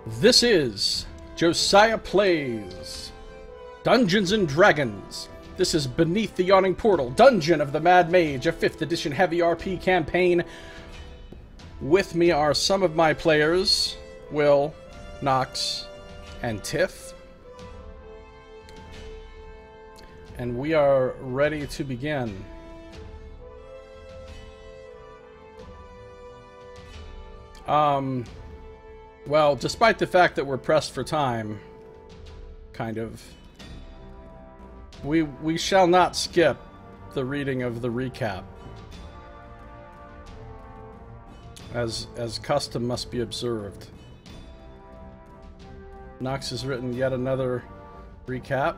This is Josiah Plays Dungeons and Dragons. This is Beneath the Yawning Portal, Dungeon of the Mad Mage, a 5th edition heavy RP campaign. With me are some of my players, Will, Knox, and Tiff. And we are ready to begin. Well, despite the fact that we're pressed for time, kind of, we shall not skip the reading of the recap, as custom must be observed. Knox has written yet another recap.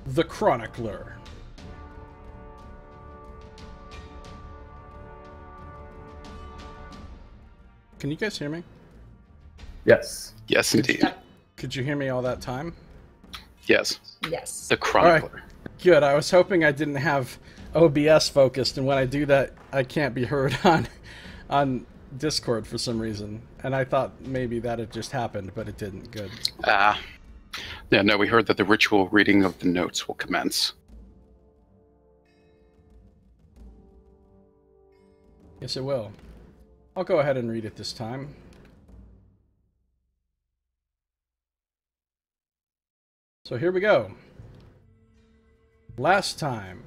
The Chronicler. Can you guys hear me? Yes. Yes, indeed. Could you hear me all that time? Yes. Yes. The Chronicler. Right. Good. I was hoping I didn't have OBS focused, and when I do that, I can't be heard on Discord for some reason. And I thought maybe that had just happened, but it didn't. Good. Yeah, no, we heard that the ritual reading of the notes will commence. Yes, it will. I'll go ahead and read it this time. So here we go. Last time,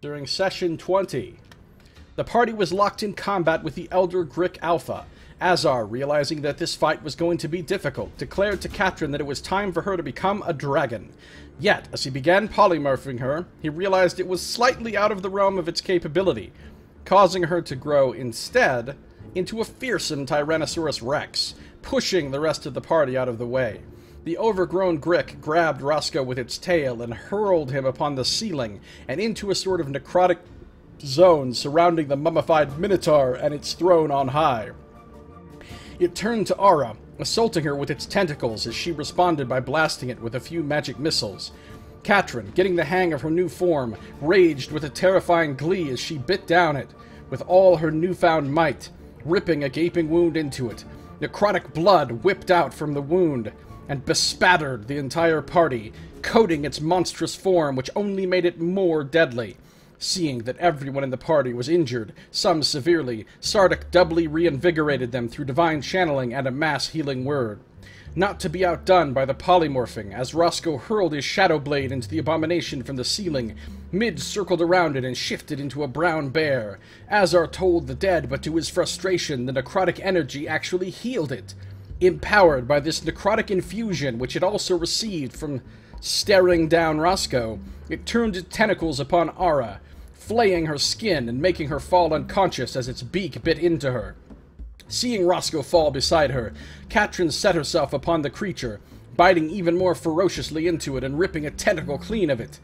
during session 20, the party was locked in combat with the Elder Grick Alpha. Azar, realizing that this fight was going to be difficult, declared to Katrin that it was time for her to become a dragon. Yet, as he began polymorphing her, he realized it was slightly out of the realm of its capability, causing her to grow instead into a fearsome Tyrannosaurus Rex, pushing the rest of the party out of the way. The overgrown Grick grabbed Roscoe with its tail and hurled him upon the ceiling and into a sort of necrotic zone surrounding the mummified Minotaur and its throne on high. It turned to Aura, assaulting her with its tentacles as she responded by blasting it with a few magic missiles. Katrin, getting the hang of her new form, raged with a terrifying glee as she bit down it with all her newfound might, ripping a gaping wound into it. Necrotic blood whipped out from the wound and bespattered the entire party, coating its monstrous form, which only made it more deadly. Seeing that everyone in the party was injured, some severely, Sardick doubly reinvigorated them through divine channeling and a mass healing word. Not to be outdone by the polymorphing, as Roscoe hurled his shadow blade into the abomination from the ceiling, Midge circled around it and shifted into a brown bear. Azar told the dead, but to his frustration, the necrotic energy actually healed it. Empowered by this necrotic infusion, which it also received from staring down Roscoe, it turned its tentacles upon Aura, flaying her skin and making her fall unconscious as its beak bit into her. Seeing Roscoe fall beside her, Katrin set herself upon the creature, biting even more ferociously into it and ripping a tentacle clean of it.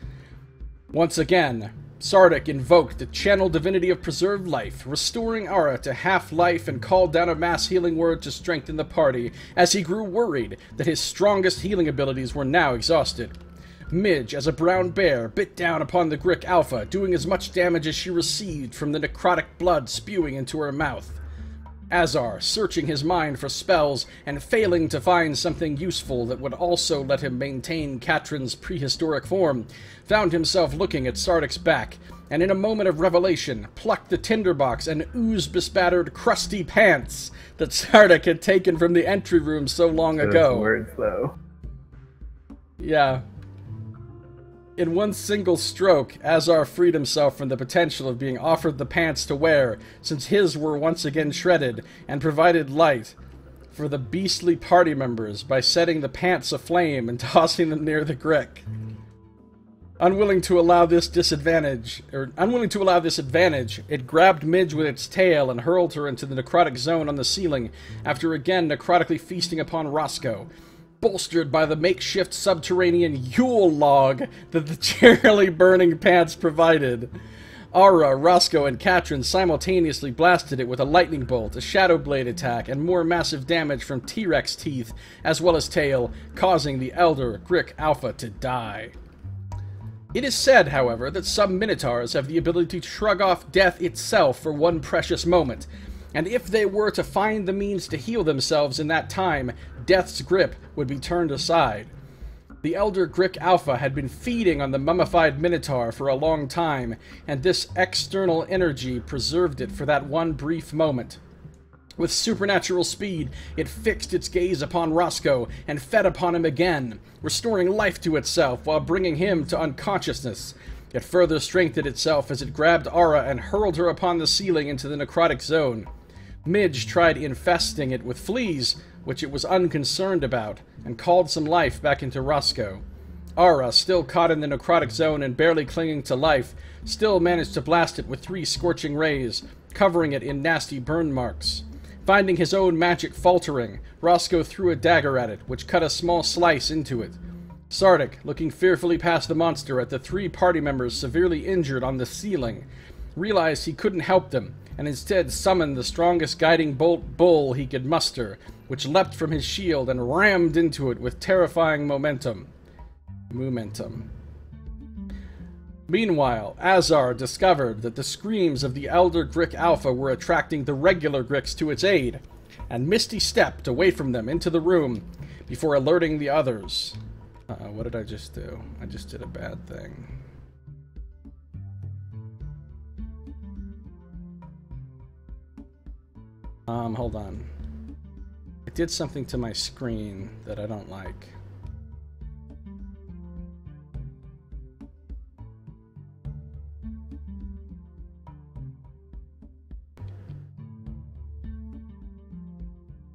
Once again, Sardick invoked the channel divinity of preserved life, restoring Aura to half-life and called down a mass healing word to strengthen the party, as he grew worried that his strongest healing abilities were now exhausted. Midge, as a brown bear, bit down upon the Grick Alpha, doing as much damage as she received from the necrotic blood spewing into her mouth. Azar, searching his mind for spells and failing to find something useful that would also let him maintain Katrin's prehistoric form, found himself looking at Sardick's back, and in a moment of revelation, plucked the tinderbox and ooze-bespattered crusty pants that Sardick had taken from the entry room so long ago. Those words, though. Yeah. In one single stroke, Azar freed himself from the potential of being offered the pants to wear, since his were once again shredded, and provided light for the beastly party members by setting the pants aflame and tossing them near the Grick. Unwilling to allow this advantage, it grabbed Midge with its tail and hurled her into the necrotic zone on the ceiling, after again necrotically feasting upon Roscoe, bolstered by the makeshift subterranean Yule log that the cheerily burning pants provided. Aura, Roscoe, and Katrin simultaneously blasted it with a lightning bolt, a shadow blade attack, and more massive damage from T-Rex teeth, as well as tail, causing the Elder Grick Alpha to die. It is said, however, that some Minotaurs have the ability to shrug off death itself for one precious moment, and if they were to find the means to heal themselves in that time, death's grip would be turned aside. The Elder Grick Alpha had been feeding on the mummified Minotaur for a long time, and this external energy preserved it for that one brief moment. With supernatural speed, it fixed its gaze upon Roscoe and fed upon him again, restoring life to itself while bringing him to unconsciousness. It further strengthened itself as it grabbed Aura and hurled her upon the ceiling into the necrotic zone. Midge tried infesting it with fleas, which it was unconcerned about, and called some life back into Roscoe. Aura, still caught in the necrotic zone and barely clinging to life, still managed to blast it with 3 scorching rays, covering it in nasty burn marks. Finding his own magic faltering, Roscoe threw a dagger at it, which cut a small slice into it. Sardick, looking fearfully past the monster at the 3 party members severely injured on the ceiling, realized he couldn't help them, and instead summoned the strongest guiding bolt bull he could muster, which leapt from his shield and rammed into it with terrifying momentum. Meanwhile, Azar discovered that the screams of the Elder Grick Alpha were attracting the regular Gricks to its aid, and Misty stepped away from them into the room before alerting the others. What did I just do? I just did a bad thing. Hold on. I did something to my screen that I don't like.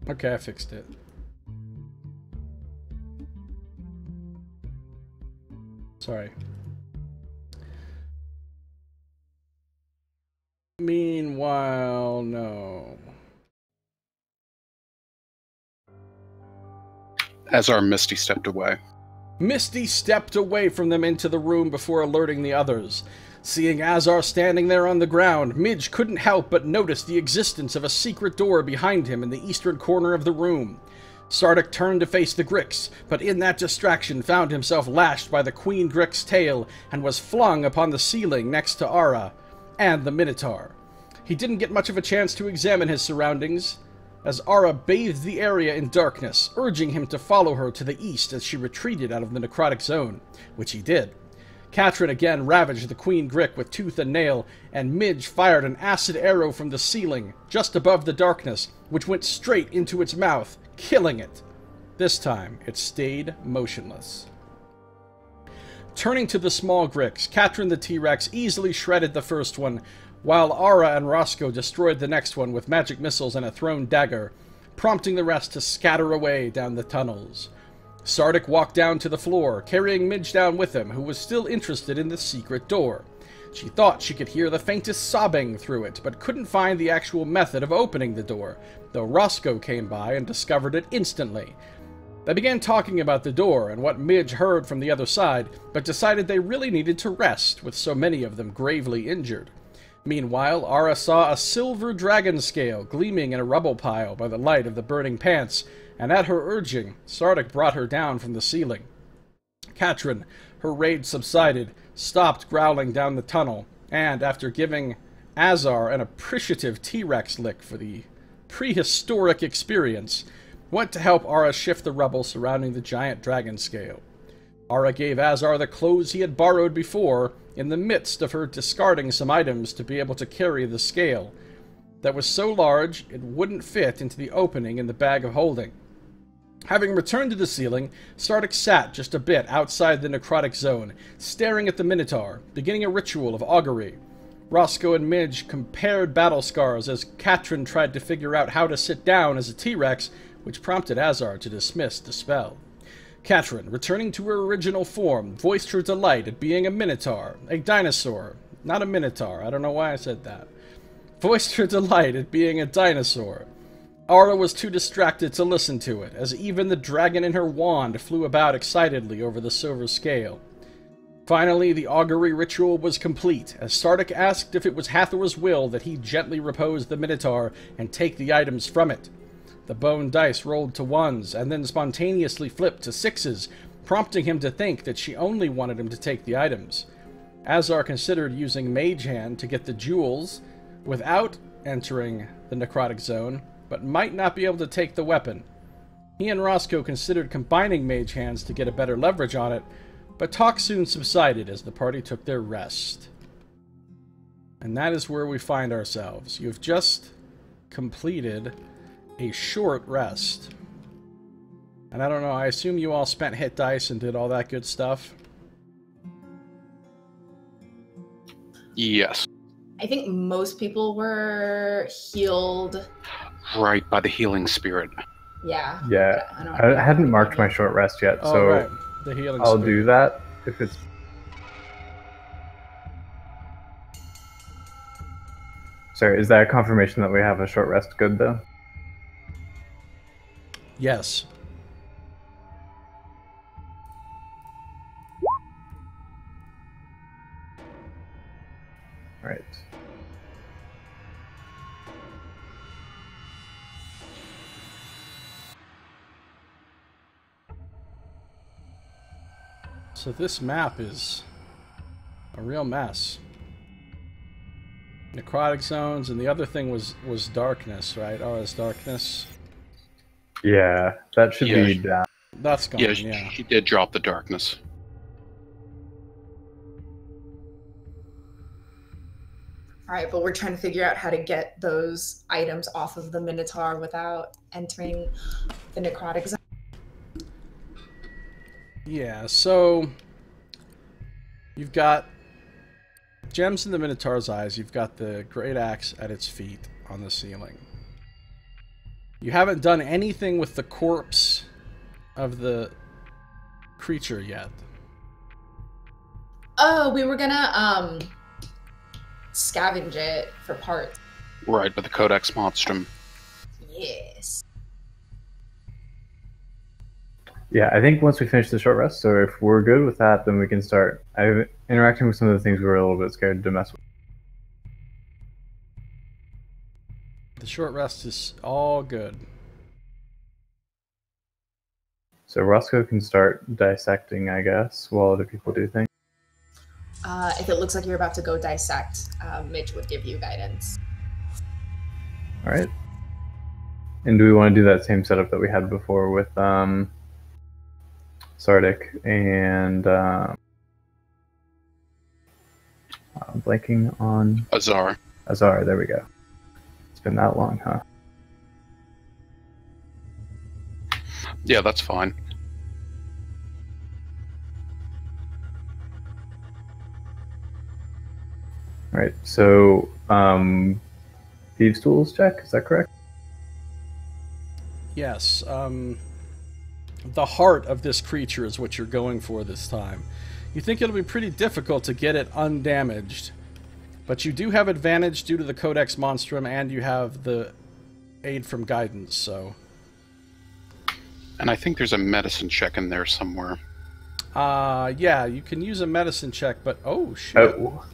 Okay, I fixed it. Sorry. Meanwhile, no. Azar Misty stepped away. Misty stepped away from them into the room before alerting the others. Seeing Azar standing there on the ground, Midge couldn't help but notice the existence of a secret door behind him in the eastern corner of the room. Sardick turned to face the Gricks, but in that distraction found himself lashed by the Queen Grick's tail and was flung upon the ceiling next to Aura and the Minotaur. He didn't get much of a chance to examine his surroundings, as Aura bathed the area in darkness, urging him to follow her to the east as she retreated out of the necrotic zone, which he did. Katrin again ravaged the Queen Grick with tooth and nail, and Midge fired an acid arrow from the ceiling, just above the darkness, which went straight into its mouth, killing it. This time, it stayed motionless. Turning to the small Gricks, Katrin the T-Rex easily shredded the first one, while Aura and Roscoe destroyed the next one with magic missiles and a thrown dagger, prompting the rest to scatter away down the tunnels. Sardick walked down to the floor, carrying Midge down with him, who was still interested in the secret door. She thought she could hear the faintest sobbing through it, but couldn't find the actual method of opening the door, though Roscoe came by and discovered it instantly. They began talking about the door and what Midge heard from the other side, but decided they really needed to rest, with so many of them gravely injured. Meanwhile, Aura saw a silver dragon scale gleaming in a rubble pile by the light of the burning pants, and at her urging, Sardick brought her down from the ceiling. Katrin, her rage subsided, stopped growling down the tunnel, and, after giving Azar an appreciative T-Rex lick for the prehistoric experience, went to help Aura shift the rubble surrounding the giant dragon scale. Aura gave Azar the clothes he had borrowed before, in the midst of her discarding some items to be able to carry the scale, that was so large it wouldn't fit into the opening in the bag of holding. Having returned to the ceiling, Sardick sat just a bit outside the necrotic zone, staring at the Minotaur, beginning a ritual of augury. Roscoe and Midge compared battle scars as Katrin tried to figure out how to sit down as a T-Rex, which prompted Azar to dismiss the spell. Katrin, returning to her original form, voiced her delight at being a Minotaur, a dinosaur. Not a Minotaur, I don't know why I said that. Voiced her delight at being a dinosaur. Aura was too distracted to listen to it, as even the dragon in her wand flew about excitedly over the silver scale. Finally, the augury ritual was complete, as Sardick asked if it was Hathor's will that he gently repose the Minotaur and take the items from it. The bone dice rolled to 1s, and then spontaneously flipped to 6s, prompting him to think that she only wanted him to take the items. Azar considered using Mage Hand to get the jewels, without entering the necrotic zone, but might not be able to take the weapon. He and Roscoe considered combining mage hands to get a better leverage on it, but talk soon subsided as the party took their rest. And that is where we find ourselves. You've just completed a short rest. And I don't know, I assume you all spent hit dice and did all that good stuff? Yes. I think most people were healed. Right, by the healing spirit. Yeah. Yeah, I hadn't marked my short rest yet, Oh, so right. The healing I'll spirit. do that if it's... Sorry, is that a confirmation that we have a short rest good, though? Yes. Right. So this map is a real mess. Necrotic zones, and the other thing was darkness, right? Oh, it's darkness. Yeah, that should Yeah. be down. That's gone, Yeah, yeah. he did drop the darkness. All right, but we're trying to figure out how to get those items off of the Minotaur without entering the necrotic zone. Yeah, so you've got gems in the Minotaur's eyes. You've got the great axe at its feet on the ceiling. You haven't done anything with the corpse of the creature yet. Oh, we were gonna scavenge it for parts. Right, by the Codex Monstrum. Yes. Yeah, I think once we finish the short rest, so if we're good with that, then we can start interacting with some of the things we were a little bit scared to mess with. The short rest is all good. So Roscoe can start dissecting, I guess, while other people do things. If it looks like you're about to go dissect, Midge would give you guidance. All right. And do we want to do that same setup that we had before with Sardick and blanking on Azar. Azar? There we go. It's been that long, huh? Yeah, that's fine. All right. So thieves' tools check. Is that correct? Yes, the heart of this creature is what you're going for this time. You think it'll be pretty difficult to get it undamaged, but you do have advantage due to the Codex Monstrum, and you have the aid from guidance, so... And I think there's a medicine check in there somewhere. Yeah, you can use a medicine check, but... Oh, shit. Oh,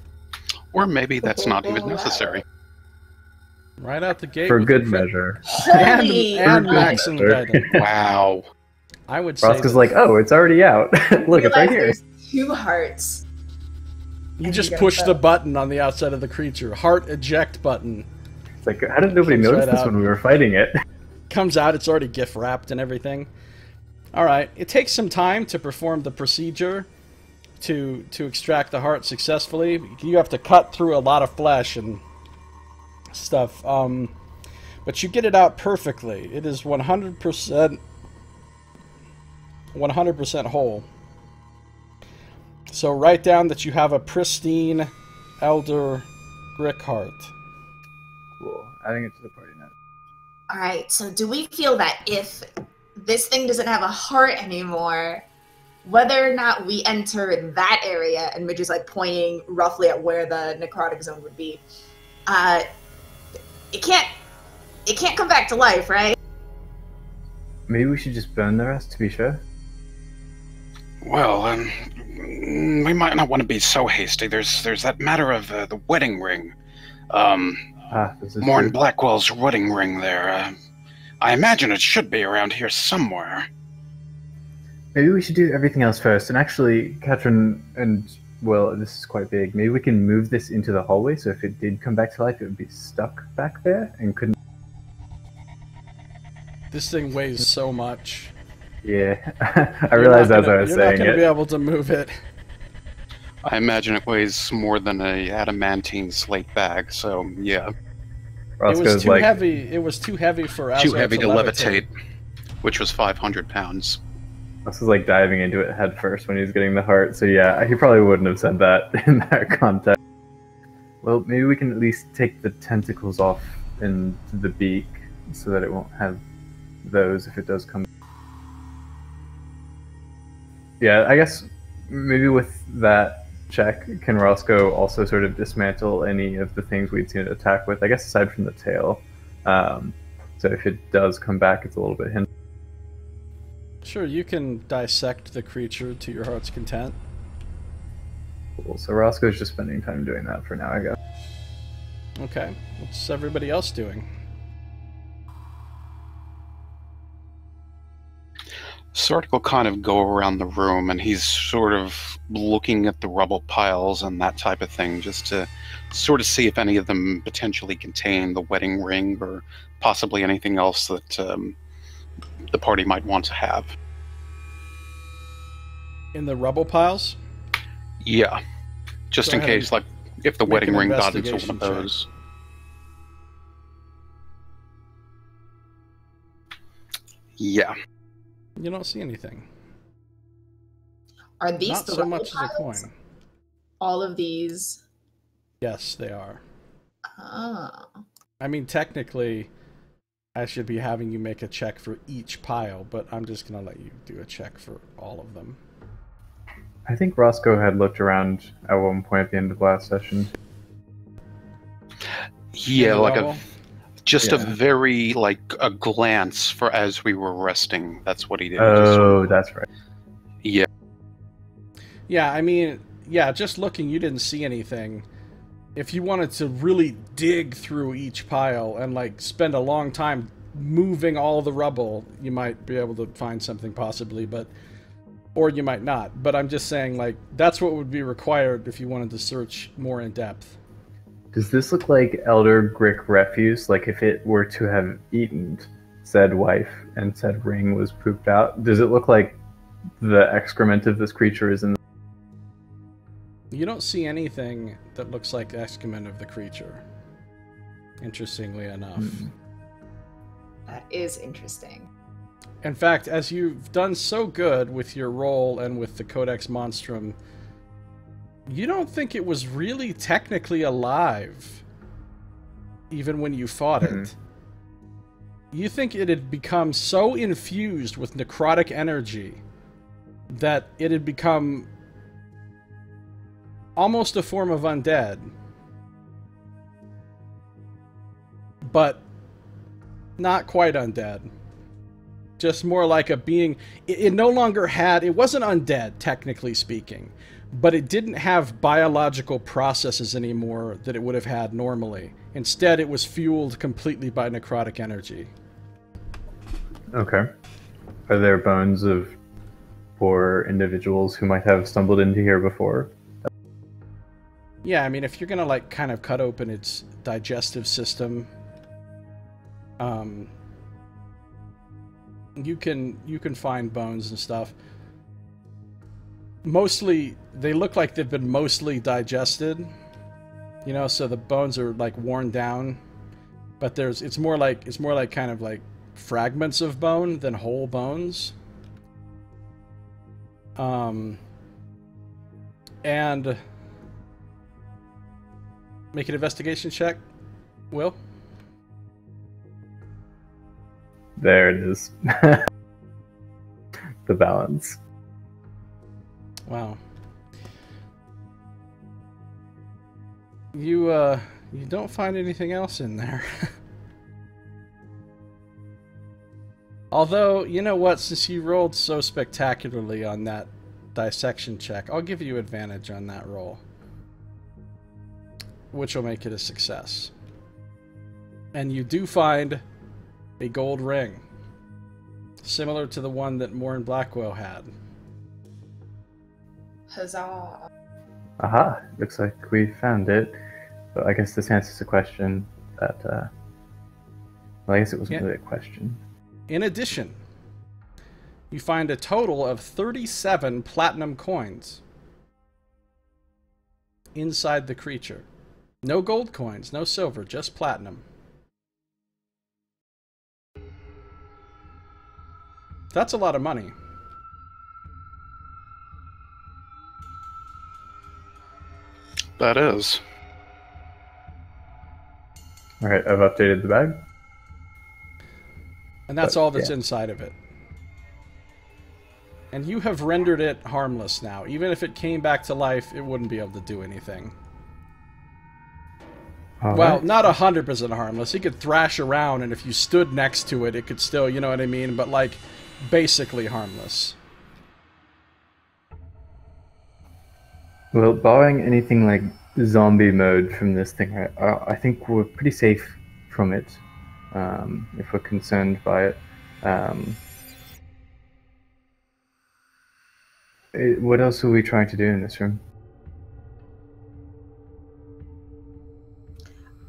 Or maybe that's not even necessary. Right out the gate. for with good the crit- measure. Holy! And good maximum measure. guidance. Wow. I would say... Roscoe's like, oh, it's already out. Look, it's right here. There's 2 hearts. You and just you push gotta the go. button on the outside of the creature. Heart eject button. It's like, how did nobody Comes notice right this out. when we were fighting it? Comes out, it's already gift wrapped and everything. Alright, it takes some time to perform the procedure to extract the heart successfully. You have to cut through a lot of flesh and stuff. But you get it out perfectly. It is 100% whole. So write down that you have a pristine Elder Grick heart. Cool. Adding it to the party now. All right, so do we feel that if this thing doesn't have a heart anymore, whether or not we enter that area, and Midge is like pointing roughly at where the necrotic zone would be, it can't come back to life, right? Maybe we should just burn the rest to be sure. Well, we might not want to be so hasty. There's that matter of the wedding ring. This is Morn true. Blackwell's wedding ring there. I imagine it should be around here somewhere. Maybe we should do everything else first. And actually, Katrin and, well, this is quite big. Maybe we can move this into the hallway, so if it did come back to life, it would be stuck back there and couldn't This thing weighs so much. Yeah, I realized as I was you're saying not going to it. be able to move it. I imagine it weighs more than a adamantine slate bag, so yeah. It was Roscoe's too like, heavy. It was too heavy for Azar Too heavy to levitate. levitate, which was 500 pounds. Roscoe's like diving into it head first when he's getting the heart. So yeah, he probably wouldn't have said that in that context. Well, maybe we can at least take the tentacles off into the beak so that it won't have those if it does come. Yeah, I guess maybe with that check, can Roscoe also sort of dismantle any of the things we'd seen it attack with? I guess aside from the tail. So if it does come back, it's a little bit hindered. Sure, you can dissect the creature to your heart's content. Cool. So Roscoe's just spending time doing that for now, I guess. Okay, what's everybody else doing? Sardick will kind of go around the room, and he's sort of looking at the rubble piles and that type of thing, just to sort of see if any of them potentially contain the wedding ring or possibly anything else that the party might want to have. In the rubble piles? Yeah. Just Go in ahead case, like, if the make wedding an ring got into one investigation of those. Yeah. You don't see anything. Are these Not the so much as a piles? coin. All of these. Yes, they are. Oh. I mean, technically, I should be having you make a check for each pile, but I'm just going to let you do a check for all of them. I think Roscoe had looked around at one point at the end of last session. Yeah, like rubble? just a Yeah. very, like, a glance for as we were resting. That's what he did. Oh, that's right. Yeah. Yeah, I mean, yeah, just looking, you didn't see anything. If you wanted to really dig through each pile and, like, spend a long time moving all the rubble, you might be able to find something possibly, but... Or you might not. But I'm just saying, like, that's what would be required if you wanted to search more in depth. Does this look like Elder Grick refuse? Like if it were to have eaten said wife and said ring was pooped out? Does it look like the excrement of this creature is in? You don't see anything that looks like excrement of the creature. Interestingly enough. That is interesting. In fact, as you've done so good with your roll and with the Codex Monstrum, you don't think it was really technically alive, even when you fought it. You think it had become so infused with necrotic energy that it had become almost a form of undead. But not quite undead. Just more like a being. It no longer had. It wasn't undead, technically speaking, but it didn't have biological processes anymore that it would have had normally. Instead, it was fueled completely by necrotic energy. Okay. Are there bones of poor individuals who might have stumbled into here before? Yeah, I mean, if you're gonna, like, kind of cut open its digestive system, you can find bones and stuff. Mostly, they look like they've been mostly digested. You know, so the bones are, like, worn down, but it's more like kind of like fragments of bone than whole bones. And make an investigation check, Will. There it is. The balance. Wow. You don't find anything else in there. Although, you know what, since you rolled so spectacularly on that dissection check, I'll give you advantage on that roll, which will make it a success. And you do find a gold ring, similar to the one that Morin Blackwell had. Huzzah. Aha! Looks like we found it. But I guess this answers a question that, well, I guess it wasn't really a question. In addition, you find a total of 37 platinum coins inside the creature. No gold coins, no silver, just platinum. That's a lot of money. That is. Alright, I've updated the bag. And that's all that's inside of it. And you have rendered it harmless now. Even if it came back to life, it wouldn't be able to do anything. Well, not 100% harmless. It could thrash around, and if you stood next to it, it could still, you know what I mean? But, like, basically harmless. Well, barring anything like zombie mode from this thing, I think we're pretty safe from it, if we're concerned by it. What else are we trying to do in this room?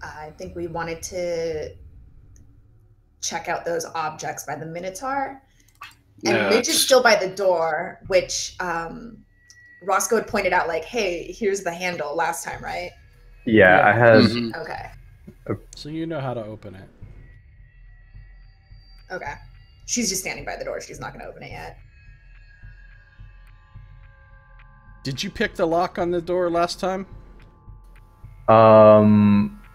I think we wanted to check out those objects by the Minotaur. And Midge is still by the door, which Roscoe had pointed out, like, hey, here's the handle last time, right? Yeah, I had... Mm-hmm. Okay. So you know how to open it. Okay. She's just standing by the door. She's not going to open it yet. Did you pick the lock on the door last time?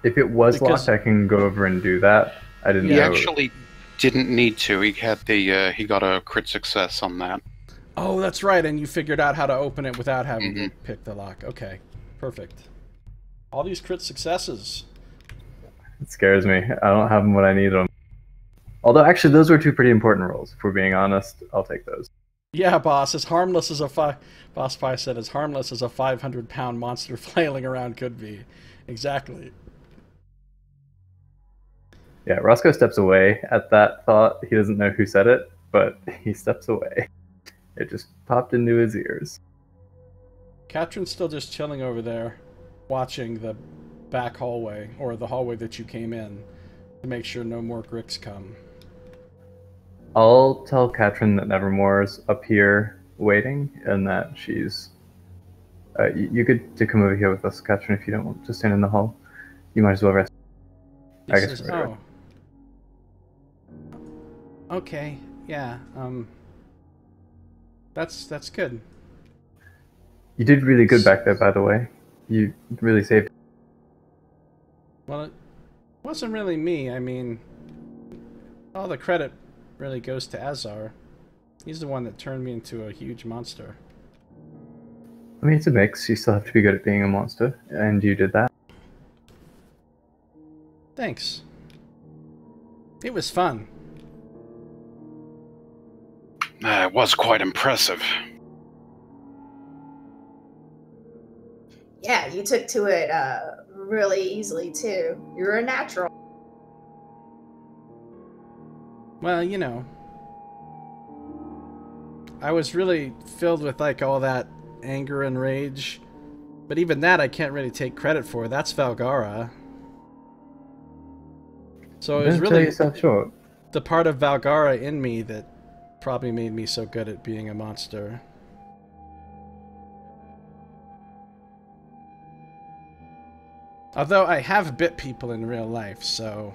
If it was locked, I can go over and do that. I didn't know. He actually didn't need to. He had the he got a crit success on that. Oh, that's right, and you figured out how to open it without having to pick the lock. Okay, perfect. All these crit successes. It scares me. I don't have them when I need them. Although, actually, those were two pretty important rolls. If we're being honest, I'll take those. Yeah, boss. As harmless as a Boss Pie said, as harmless as a 500-pound monster flailing around could be. Exactly. Yeah, Roscoe steps away at that thought. He doesn't know who said it, but he steps away. It just popped into his ears. Katrin's still just chilling over there, watching the back hallway, or the hallway that you came in, to make sure no more Gricks come. I'll tell Katrin that Nevermore's up here waiting, and that she's... you get to come over here with us, Katrin, if you don't want to stand in the hall. You might as well rest. I guess we're oh. Okay, yeah, that's good. You did really good back there, by the way. You really saved. Well, it wasn't really me. I mean, all the credit really goes to Azar. He's the one that turned me into a huge monster. I mean, it's a mix. You still have to be good at being a monster, and you did that. Thanks. It was fun. It was quite impressive. Yeah, you took to it really easily, too. You're a natural. Well, you know, I was really filled with, like, all that anger and rage. But even that I can't really take credit for. That's Valgara. So it was really the part of Valgara in me that probably made me so good at being a monster. Although I have bit people in real life, so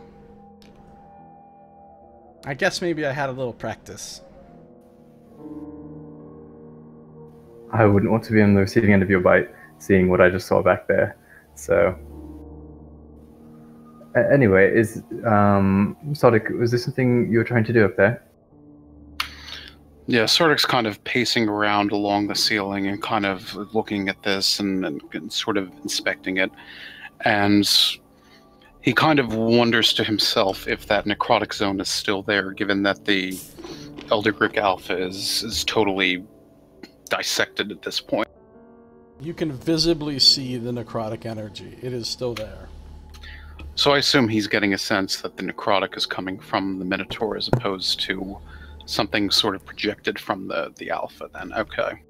I guess maybe I had a little practice. I wouldn't want to be on the receiving end of your bite, seeing what I just saw back there. So, anyway, Sardick, was this something you were trying to do up there? Yeah, Sardick's kind of pacing around along the ceiling and kind of looking at this and sort of inspecting it. And he kind of wonders to himself if that necrotic zone is still there, given that the Elder Grick Alpha is totally dissected at this point. You can visibly see the necrotic energy. It is still there. So I assume he's getting a sense that the necrotic is coming from the Minotaur as opposed to something sort of projected from the Alpha then. Okay.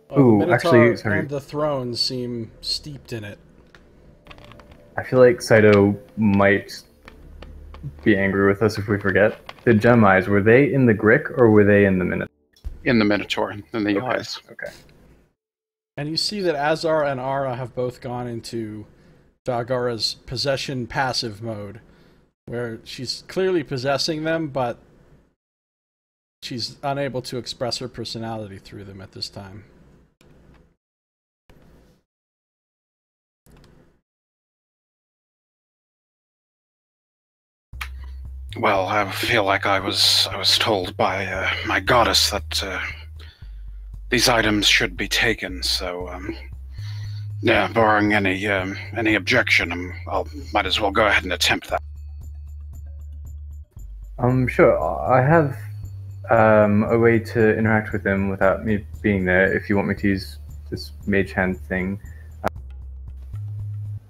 The Minotaur actually, sorry. And the throne seem steeped in it. I feel like Scito might be angry with us if we forget the gem eyes, were they in the Grick or were they in the Minotaur? In the Minotaur, in the Okay. eyes. Okay. And you see that Azar and Ara have both gone into Valgara's possession passive mode, where she's clearly possessing them, but she's unable to express her personality through them at this time. Well, I feel like I was told by my goddess that these items should be taken. So, yeah, barring any objection, might as well go ahead and attempt that. Sure. I have a way to interact with him without me being there. If you want me to use this mage hand thing,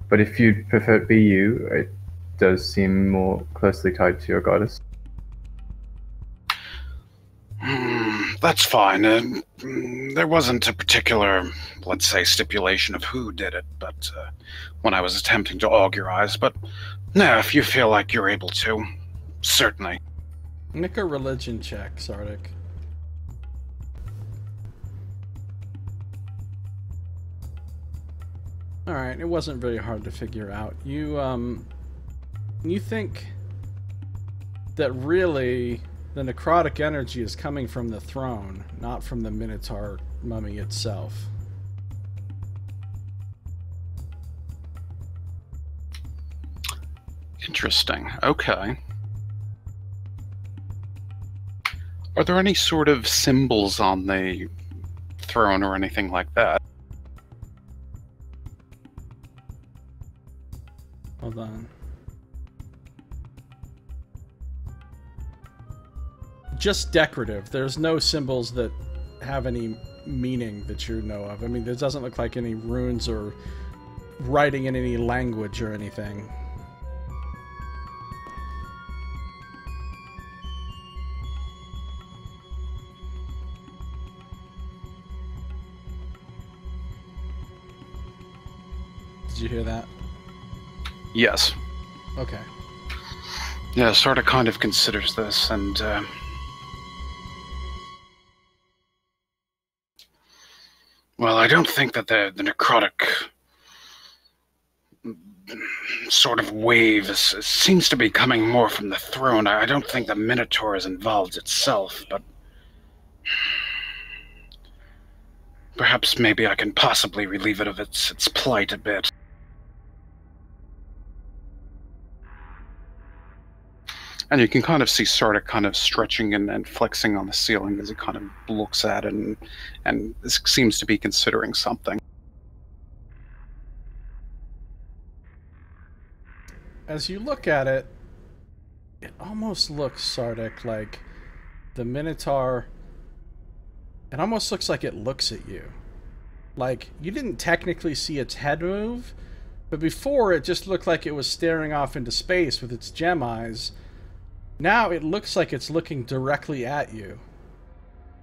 but if you'd prefer it be you, it does seem more closely tied to your goddess. That's fine. There wasn't a particular, let's say, stipulation of who did it, but when I was attempting to augurize. But no, if you feel like you're able to, certainly. Make a religion check, Sardick. Alright, it wasn't very hard to figure out. You think that really the necrotic energy is coming from the throne, not from the Minotaur mummy itself. Interesting. Okay. Are there any sort of symbols on the throne or anything like that? Hold on. Just decorative. There's no symbols that have any meaning that you know of. I mean, there doesn't look like any runes or writing in any language or anything. Did you hear that? Yes. Okay. Yeah, sort of kind of considers this, and well, I don't think that the necrotic sort of wave seems to be coming more from the throne. I don't think the Minotaur is involved itself, but perhaps maybe I can possibly relieve it of its plight a bit. And you can kind of see Sardick kind of stretching and flexing on the ceiling as he kind of looks at it and seems to be considering something. As you look at it, it almost looks, Sardick, like the Minotaur. It almost looks like it looks at you. Like, you didn't technically see its head move, but before it just looked like it was staring off into space with its gem eyes. Now it looks like it's looking directly at you.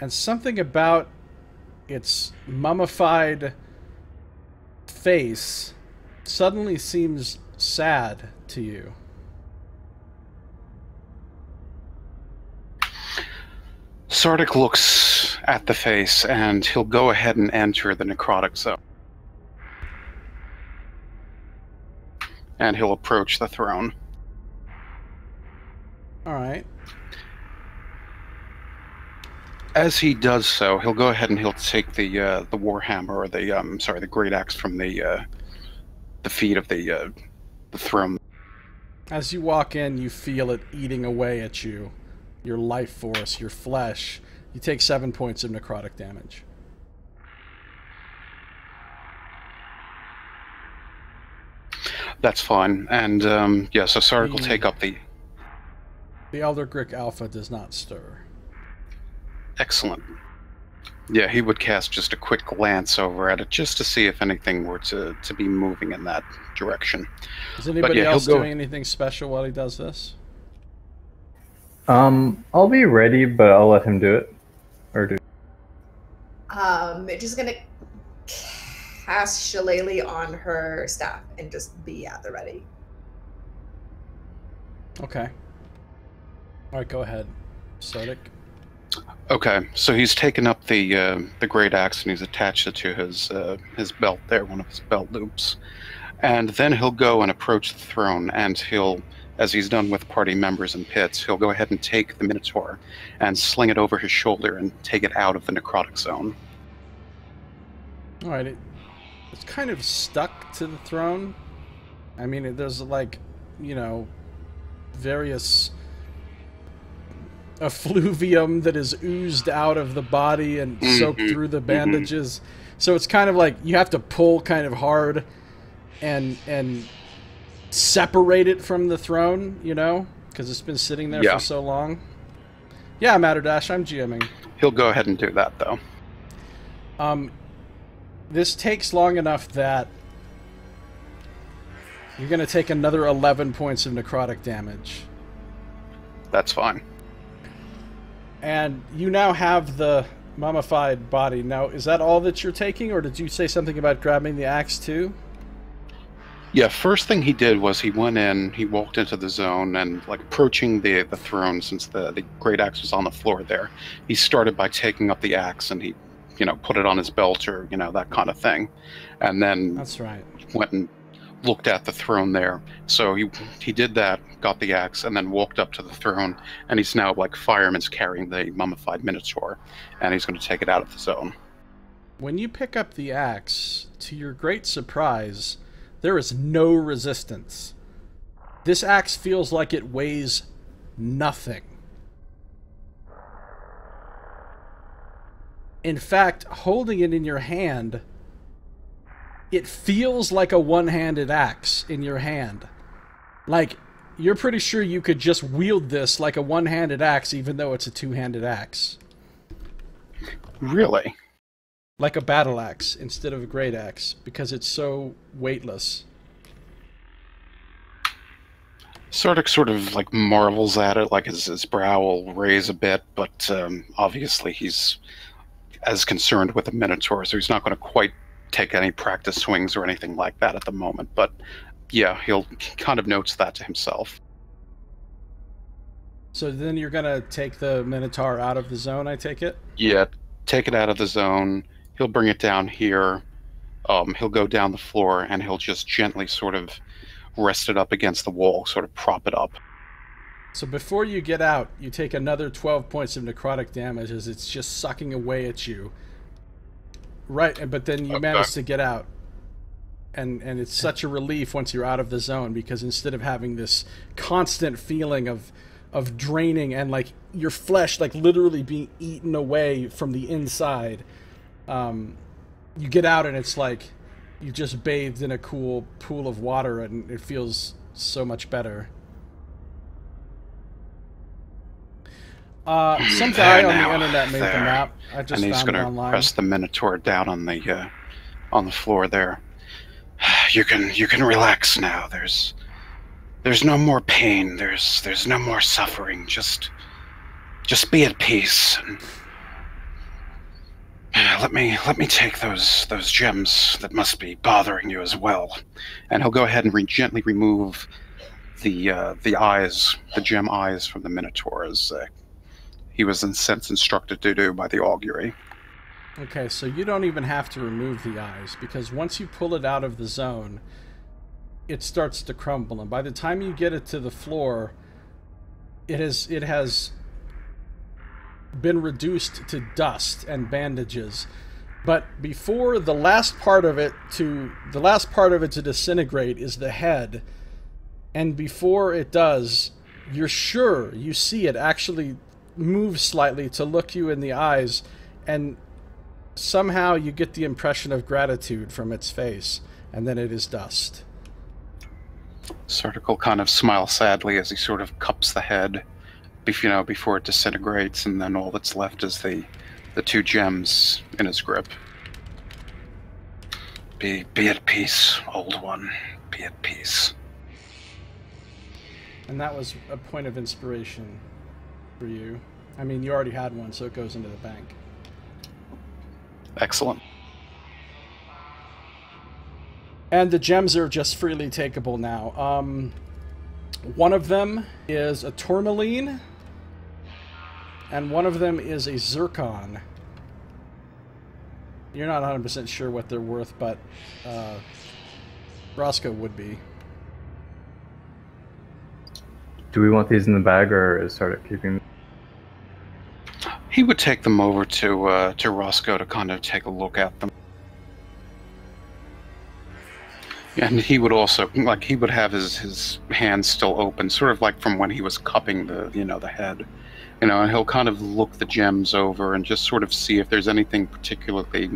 And something about its mummified face suddenly seems sad to you. Sardick looks at the face and he'll go ahead and enter the necrotic zone. And he'll approach the throne. Alright. As he does so, he'll go ahead and he'll take the warhammer, or the great axe from the feet of the throne. As you walk in, you feel it eating away at you. Your life force, your flesh. You take 7 points of necrotic damage. That's fine. And, yeah, so Sardick will take up the... The Elder Grick Alpha does not stir. Excellent. Yeah, he would cast just a quick glance over at it just to see if anything were to be moving in that direction. Is anybody else doing anything special while he does this? I'll be ready, but I'll let him do it. Or do. Midge is gonna cast Shillelagh on her staff and just be at the ready. Okay. Alright, go ahead, Sardick. Okay, so he's taken up the great axe and he's attached it to his belt there, one of his belt loops, and then he'll go and approach the throne, and he'll, as he's done with party members and pits, he'll go ahead and take the Minotaur and sling it over his shoulder and take it out of the necrotic zone. Alright, it's kind of stuck to the throne. I mean, there's like, you know, various effluvium that is oozed out of the body and soaked through the bandages. So it's kind of like you have to pull kind of hard and separate it from the throne, you know, because it's been sitting there for so long. Yeah, Matterdash, I'm GMing. He'll go ahead and do that, though. This takes long enough that you're going to take another 11 points of necrotic damage. That's fine. And you now have the mummified body. Now, is that all that you're taking, or did you say something about grabbing the axe too? Yeah, first thing he did was he went in, he walked into the zone, and like approaching the throne, since the great axe was on the floor there, he started by taking up the axe and he, you know, put it on his belt or, you know, that kind of thing. And then that's right, went and looked at the throne there. So he did that, got the axe, and then walked up to the throne, and he's now like fireman's carrying the mummified Minotaur, and he's going to take it out of the zone. When you pick up the axe, to your great surprise, there is no resistance. This axe feels like it weighs nothing. In fact, holding it in your hand, it feels like a one-handed axe in your hand. Like, you're pretty sure you could just wield this like a one-handed axe, even though it's a two-handed axe. Really? Like a battle axe instead of a great axe, because it's so weightless. Sardick sort of like marvels at it, like his brow will raise a bit, but obviously he's as concerned with the Minotaur, so he's not going to quite take any practice swings or anything like that at the moment. But yeah, he kind of notes that to himself. So then you're going to take the Minotaur out of the zone, I take it? Yeah, take it out of the zone. He'll bring it down here. He'll go down the floor, and he'll just gently sort of rest it up against the wall, sort of prop it up. So before you get out, you take another 12 points of necrotic damage as it's just sucking away at you. Right, but then you manage to get out. And it's such a relief once you're out of the zone, because instead of having this constant feeling of draining and like your flesh like literally being eaten away from the inside, you get out and it's like you just bathed in a cool pool of water and it feels so much better. Some guy on the internet made the map. I just and he's found it going to online. press the Minotaur down on the floor there. You can relax now. There's no more pain. There's no more suffering. Just be at peace. And let me take those gems that must be bothering you as well. And he'll go ahead and gently remove the eyes, the gem eyes from the Minotaur, as he was instructed to do by the augury. Okay, so you don't even have to remove the eyes, because once you pull it out of the zone, it starts to crumble, and by the time you get it to the floor, it has been reduced to dust and bandages. But before the last part of it to disintegrate is the head, and before it does, you're sure you see it actually move slightly to look you in the eyes, and somehow you get the impression of gratitude from its face, and then it is dust. Sardick will kind of smile sadly as he sort of cups the head, before it disintegrates, and then all that's left is the two gems in his grip. Be at peace, old one. Be at peace. And that was a point of inspiration for you. I mean, you already had one, so it goes into the bank. Excellent. And the gems are just freely takeable now. One of them is a tourmaline, and one of them is a zircon. You're not 100% sure what they're worth, but Roscoe would be. Do we want these in the bag, or is Sardick keeping them? He would take them over to Roscoe to kind of take a look at them. And he would also, like, he would have his hands still open, sort of like from when he was cupping the, the head. And he'll kind of look the gems over and just sort of see if there's anything particularly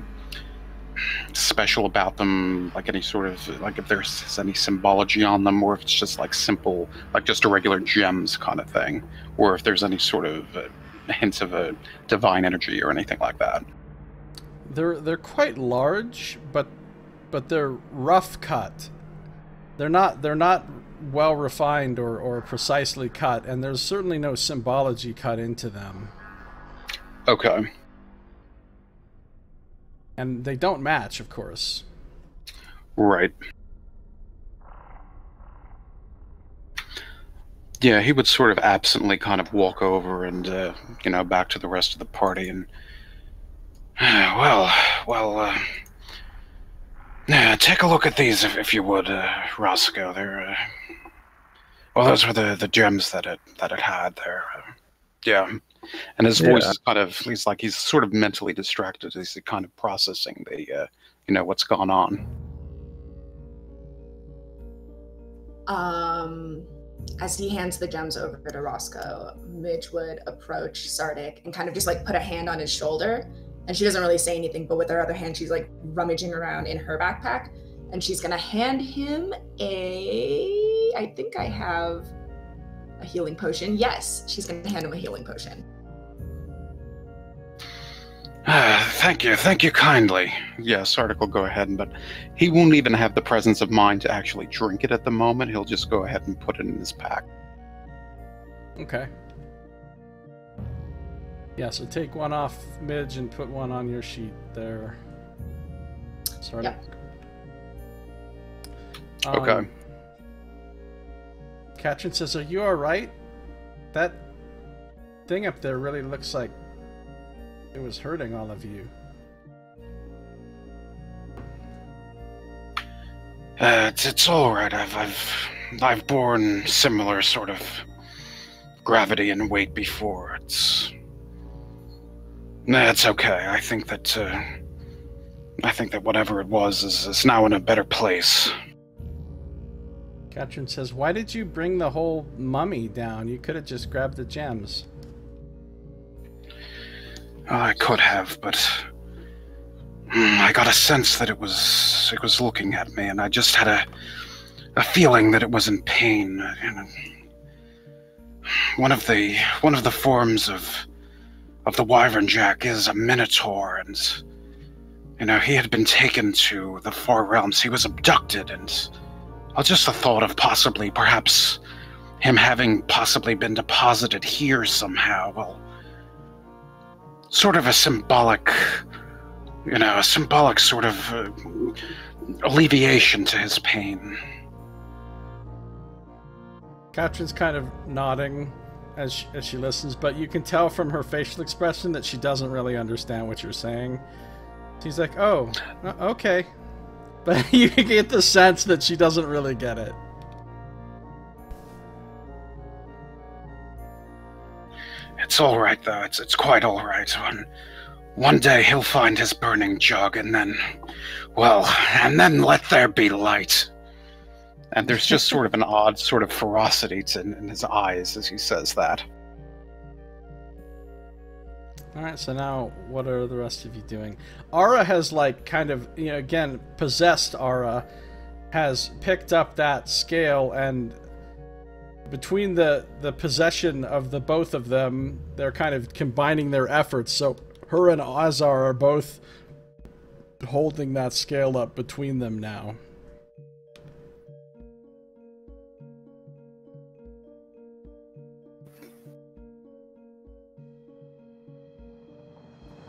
special about them, like any sort of, like if there's any symbology on them, or if it's just like simple, like just a regular gems kind of thing, or if there's any sort of hints of a divine energy or anything like that. They're quite large, but they're rough cut. They're not well refined or precisely cut, and there's certainly no symbology cut into them. Okay. And they don't match, of course. Right. Yeah, he would sort of absently kind of walk over and, back to the rest of the party and... take a look at these, if you would, Roscoe. They're, those were the gems that it had there. Yeah. And his voice is kind of, he's sort of mentally distracted as he's kind of processing the, what's gone on. As he hands the gems over to Roscoe, Midge would approach Sardick and kind of just like put a hand on his shoulder. And she doesn't really say anything, but with her other hand, she's like rummaging around in her backpack. And she's gonna hand him I think I have a healing potion. Yes, she's gonna hand him a healing potion. Thank you kindly. Yeah, Sardick will go ahead, but he won't even have the presence of mind to actually drink it at the moment. He'll just go ahead and put it in his pack. Okay. Yeah, so take one off Midge and put one on your sheet there. Sardick. Yep. Okay. Katrin says, "Are you alright? That thing up there really looks like it was hurting all of you." It's all right. I've borne similar sort of gravity and weight before. It's okay. I think that whatever it was is now in a better place. Katrin says, "Why did you bring the whole mummy down? You could have just grabbed the gems." I could have, but I got a sense that it was looking at me, and I just had a feeling that it was in pain. One of the forms of the Wyvern Jack is a Minotaur, and he had been taken to the far realms. He was abducted, and just the thought of perhaps him having possibly been deposited here somehow, well, sort of a symbolic sort of alleviation to his pain. Katrin's kind of nodding as she listens, but you can tell from her facial expression that she doesn't really understand what you're saying. She's like, "Oh, okay." But you get the sense that she doesn't really get it. It's all right, though. It's quite all right. One day he'll find his burning jug, and then let there be light. And there's just sort of an odd sort of ferocity in his eyes as he says that. Alright, so now what are the rest of you doing? Ara has, kind of, again, possessed Ara has picked up that scale, and between the possession of the both of them, they're kind of combining their efforts. So her and Azar are both holding that scale up between them now.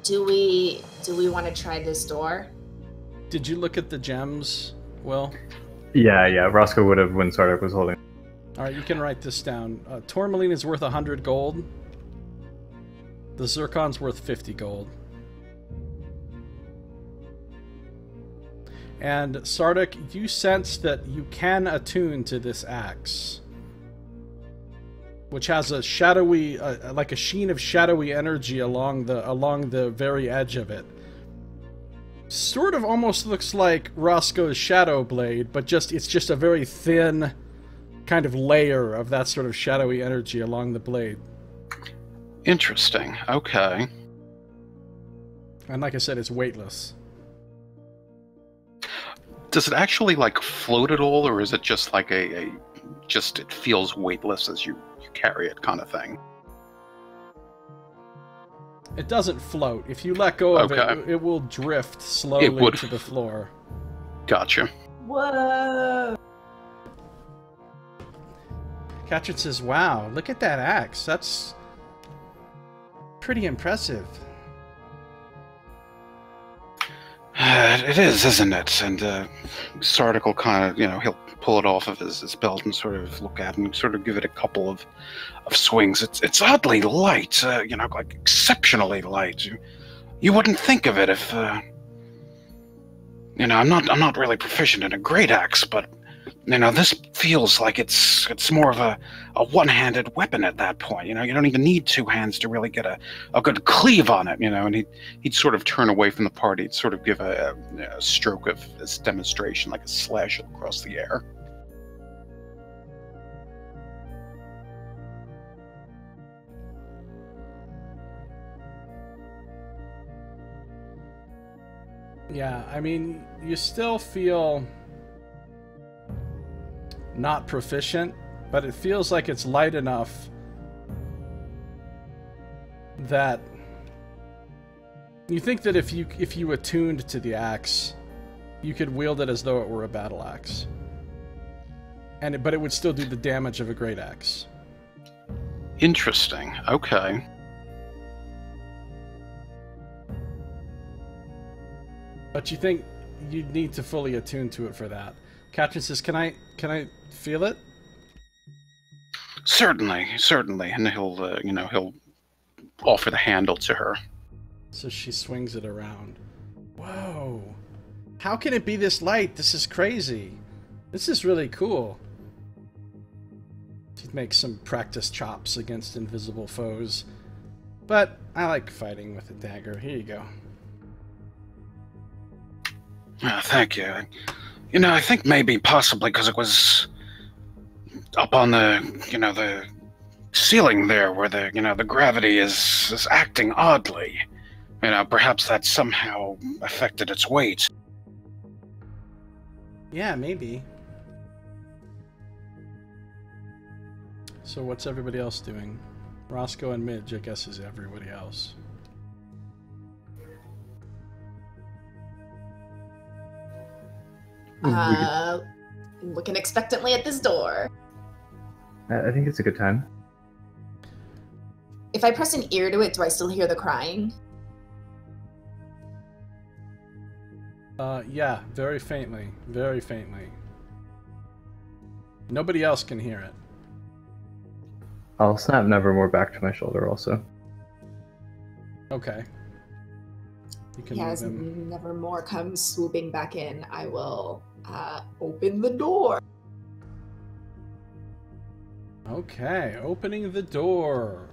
Do we want to try this door? Did you look at the gems, Will? Yeah. Roscoe would have when Sardick was holding. Alright, you can write this down. Tourmaline is worth 100 gold. The zircon's worth 50 gold. And Sardick, you sense that you can attune to this axe, which has a shadowy, like a sheen of shadowy energy along the very edge of it. Sort of almost looks like Roscoe's shadow blade, but it's just a very thin kind of layer of that sort of shadowy energy along the blade. Interesting. Okay. And like I said, it's weightless. Does it actually like float at all, or is it just like just it feels weightless as you carry it kind of thing? It doesn't float. If you let go of it, it will drift slowly to the floor. Gotcha. Whoa! Katrin says, wow, look at that axe. That's pretty impressive. It is, isn't it? And Sardick will kind of, he'll pull it off of his belt and sort of look at it and sort of give it a couple of swings. It's oddly light, like exceptionally light. You wouldn't think of it if, I'm not really proficient in a great axe, but this feels like it's more of a one-handed weapon at that point. You don't even need two hands to really get a good cleave on it. And he'd sort of turn away from the party, he'd sort of give a stroke of his demonstration, like a slash across the air. Yeah, I mean, you still feel not proficient, but it feels like it's light enough that you think that if you attuned to the axe, you could wield it as though it were a battle axe, but it would still do the damage of a great axe. Interesting. Okay. But you think you'd need to fully attune to it for that. Katrin says, "Can I feel it?" Certainly, and he'll offer the handle to her. So she swings it around. Whoa! How can it be this light? This is crazy. This is really cool. She makes some practice chops against invisible foes, but I like fighting with a dagger. Here you go. Thank you. I think maybe possibly because it was up on the ceiling there where the gravity is acting oddly. Perhaps that somehow affected its weight. Yeah, maybe. So what's everybody else doing? Roscoe and Midge, I guess, is everybody else. Looking expectantly at this door. I think it's a good time. If I press an ear to it, do I still hear the crying? Yeah, very faintly. Very faintly. Nobody else can hear it. I'll snap Nevermore back to my shoulder also. Okay. You can As move him. Nevermore comes swooping back in, I will open the door. Okay, opening the door.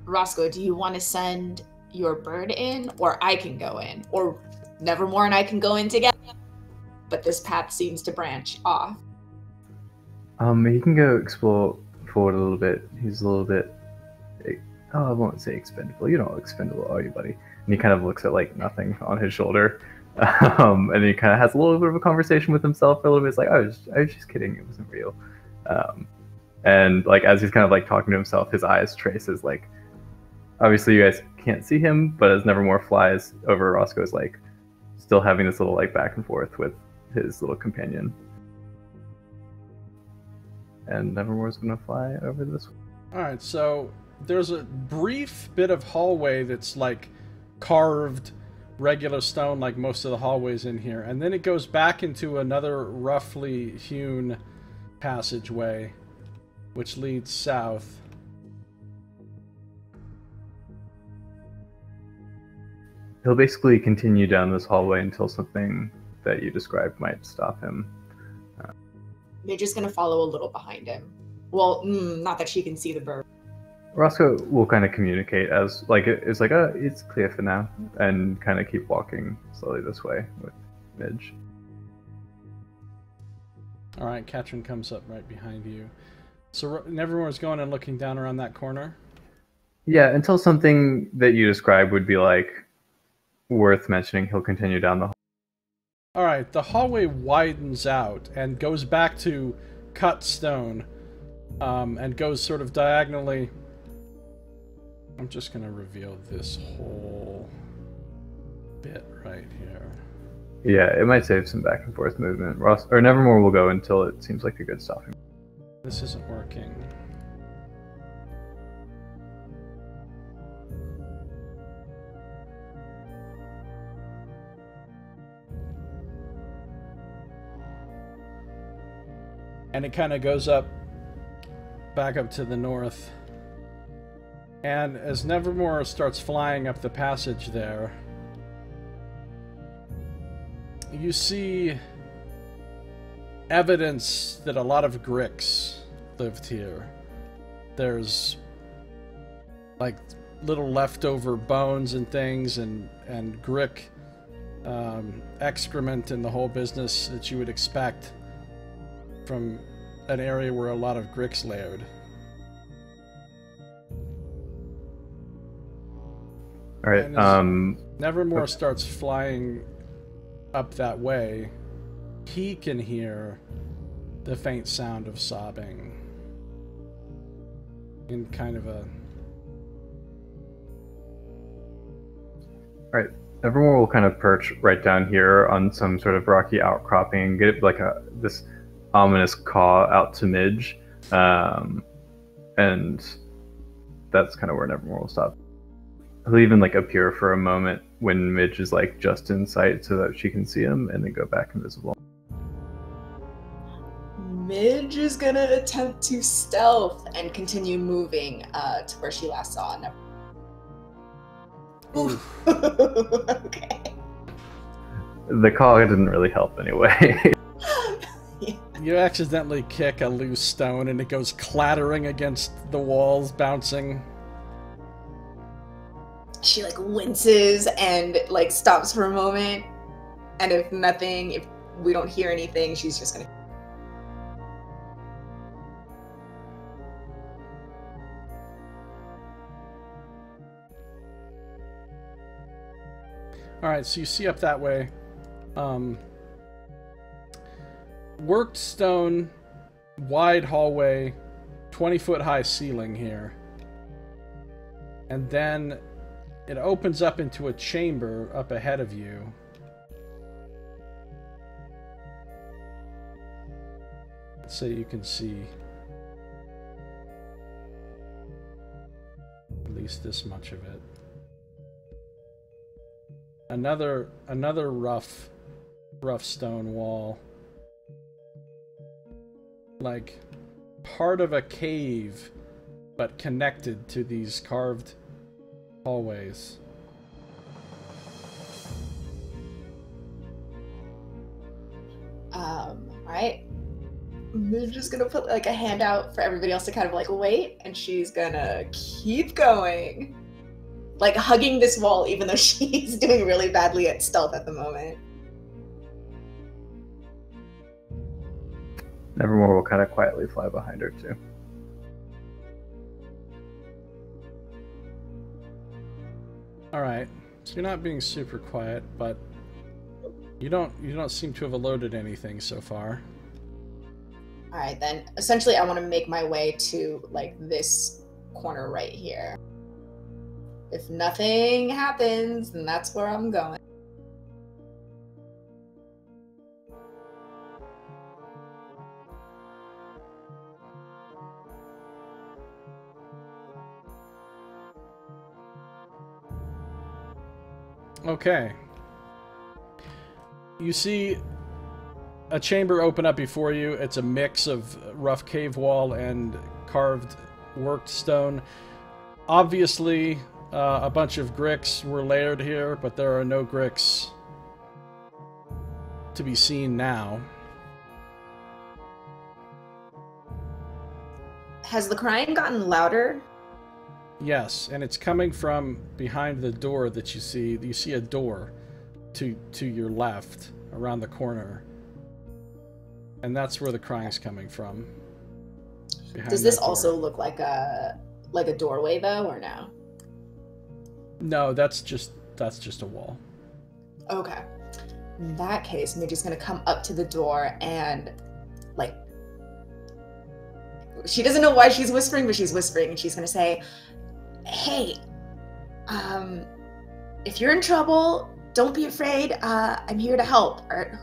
Roscoe, do you want to send your bird in, or I can go in, or Nevermore and I can go in together? But this path seems to branch off. He can go explore forward a little bit. He's a little bit, I won't say expendable. You're not expendable, are you, buddy? And he kind of looks at like nothing on his shoulder. And he kind of has a little bit of a conversation with himself for a little bit. It's like, I was just kidding. It wasn't real. And like as he's kind of like talking to himself, his eyes traces like, obviously you guys can't see him, but as Nevermore flies over, Roscoe's like still having this little like back and forth with his little companion. and Nevermore's gonna fly over this way. Alright, so there's a brief bit of hallway that's like carved regular stone like most of the hallways in here, and then it goes back into another roughly hewn passageway which leads south. He'll basically continue down this hallway until something that you described might stop him. They're just gonna follow a little behind him. Well, not that she can see the bird. Roscoe will kind of communicate as, like, it's like, it's clear for now, and kind of keep walking slowly this way with Midge. Alright, Katrin comes up right behind you. So Nevermore's going and looking down around that corner? Yeah, until something that you described would be, like, worth mentioning, he'll continue down the hall. Alright, the hallway widens out and goes back to cut stone, and goes sort of diagonally. I'm just going to reveal this whole bit right here. Yeah, it might save some back and forth movement. Nevermore will go until it seems like a good stopping. This isn't working. And it kind of goes up, back up to the north. And as Nevermore starts flying up the passage there, you see evidence that a lot of Gricks lived here. There's like little leftover bones and things, and Grick excrement and the whole business that you would expect from an area where a lot of Gricks laired. All right. Nevermore starts flying up that way. He can hear the faint sound of sobbing in kind of a... All right. Nevermore will kind of perch right down here on some sort of rocky outcropping, get like this ominous call out to Midge, and that's kind of where Nevermore will stop. He'll even like appear for a moment when Midge is like just in sight so that she can see him, and then go back invisible. Midge is gonna attempt to stealth and continue moving to where she last saw him. Oof. Okay. The call didn't really help anyway. Yeah. You accidentally kick a loose stone and it goes clattering against the walls, bouncing. She like winces and like stops for a moment, and if we don't hear anything, she's just gonna... Alright, so you see up that way. Worked stone, wide hallway, 20-foot high ceiling here. And then it opens up into a chamber up ahead of you. So you can see at least this much of it. Another rough stone wall. Like part of a cave, but connected to these carved hallways. Alright. Midge is gonna put like a hand out for everybody else to kind of like wait, and she's gonna keep going. Like hugging this wall even though she's doing really badly at stealth at the moment. Nevermore will kind of quietly fly behind her too. Alright, so you're not being super quiet, but you don't seem to have alerted anything so far. Alright then, essentially I want to make my way to like this corner right here. If nothing happens, then that's where I'm going. Okay. You see a chamber open up before you. It's a mix of rough cave wall and carved worked stone. Obviously, a bunch of gricks were layered here, but there are no gricks to be seen now. Has the crying gotten louder? Yes, and it's coming from behind the door that you see. You see a door to your left, around the corner. And that's where the crying's coming from. Does this also look like a doorway though, or no? No, that's just a wall. Okay. In that case, Midge is gonna come up to the door and like she doesn't know why she's whispering, but she's whispering, and she's gonna say, "Hey, if you're in trouble, don't be afraid. I'm here to help. Are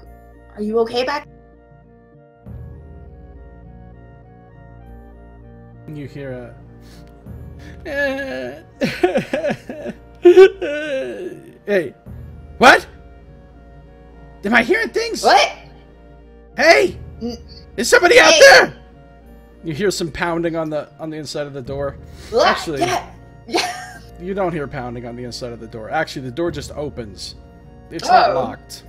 you okay back?" You hear hey, what? Am I hearing things? What? Hey, is somebody out there? You hear some pounding on the inside of the door. Actually, yeah. You don't hear pounding on the inside of the door. Actually, the door just opens. It's not locked.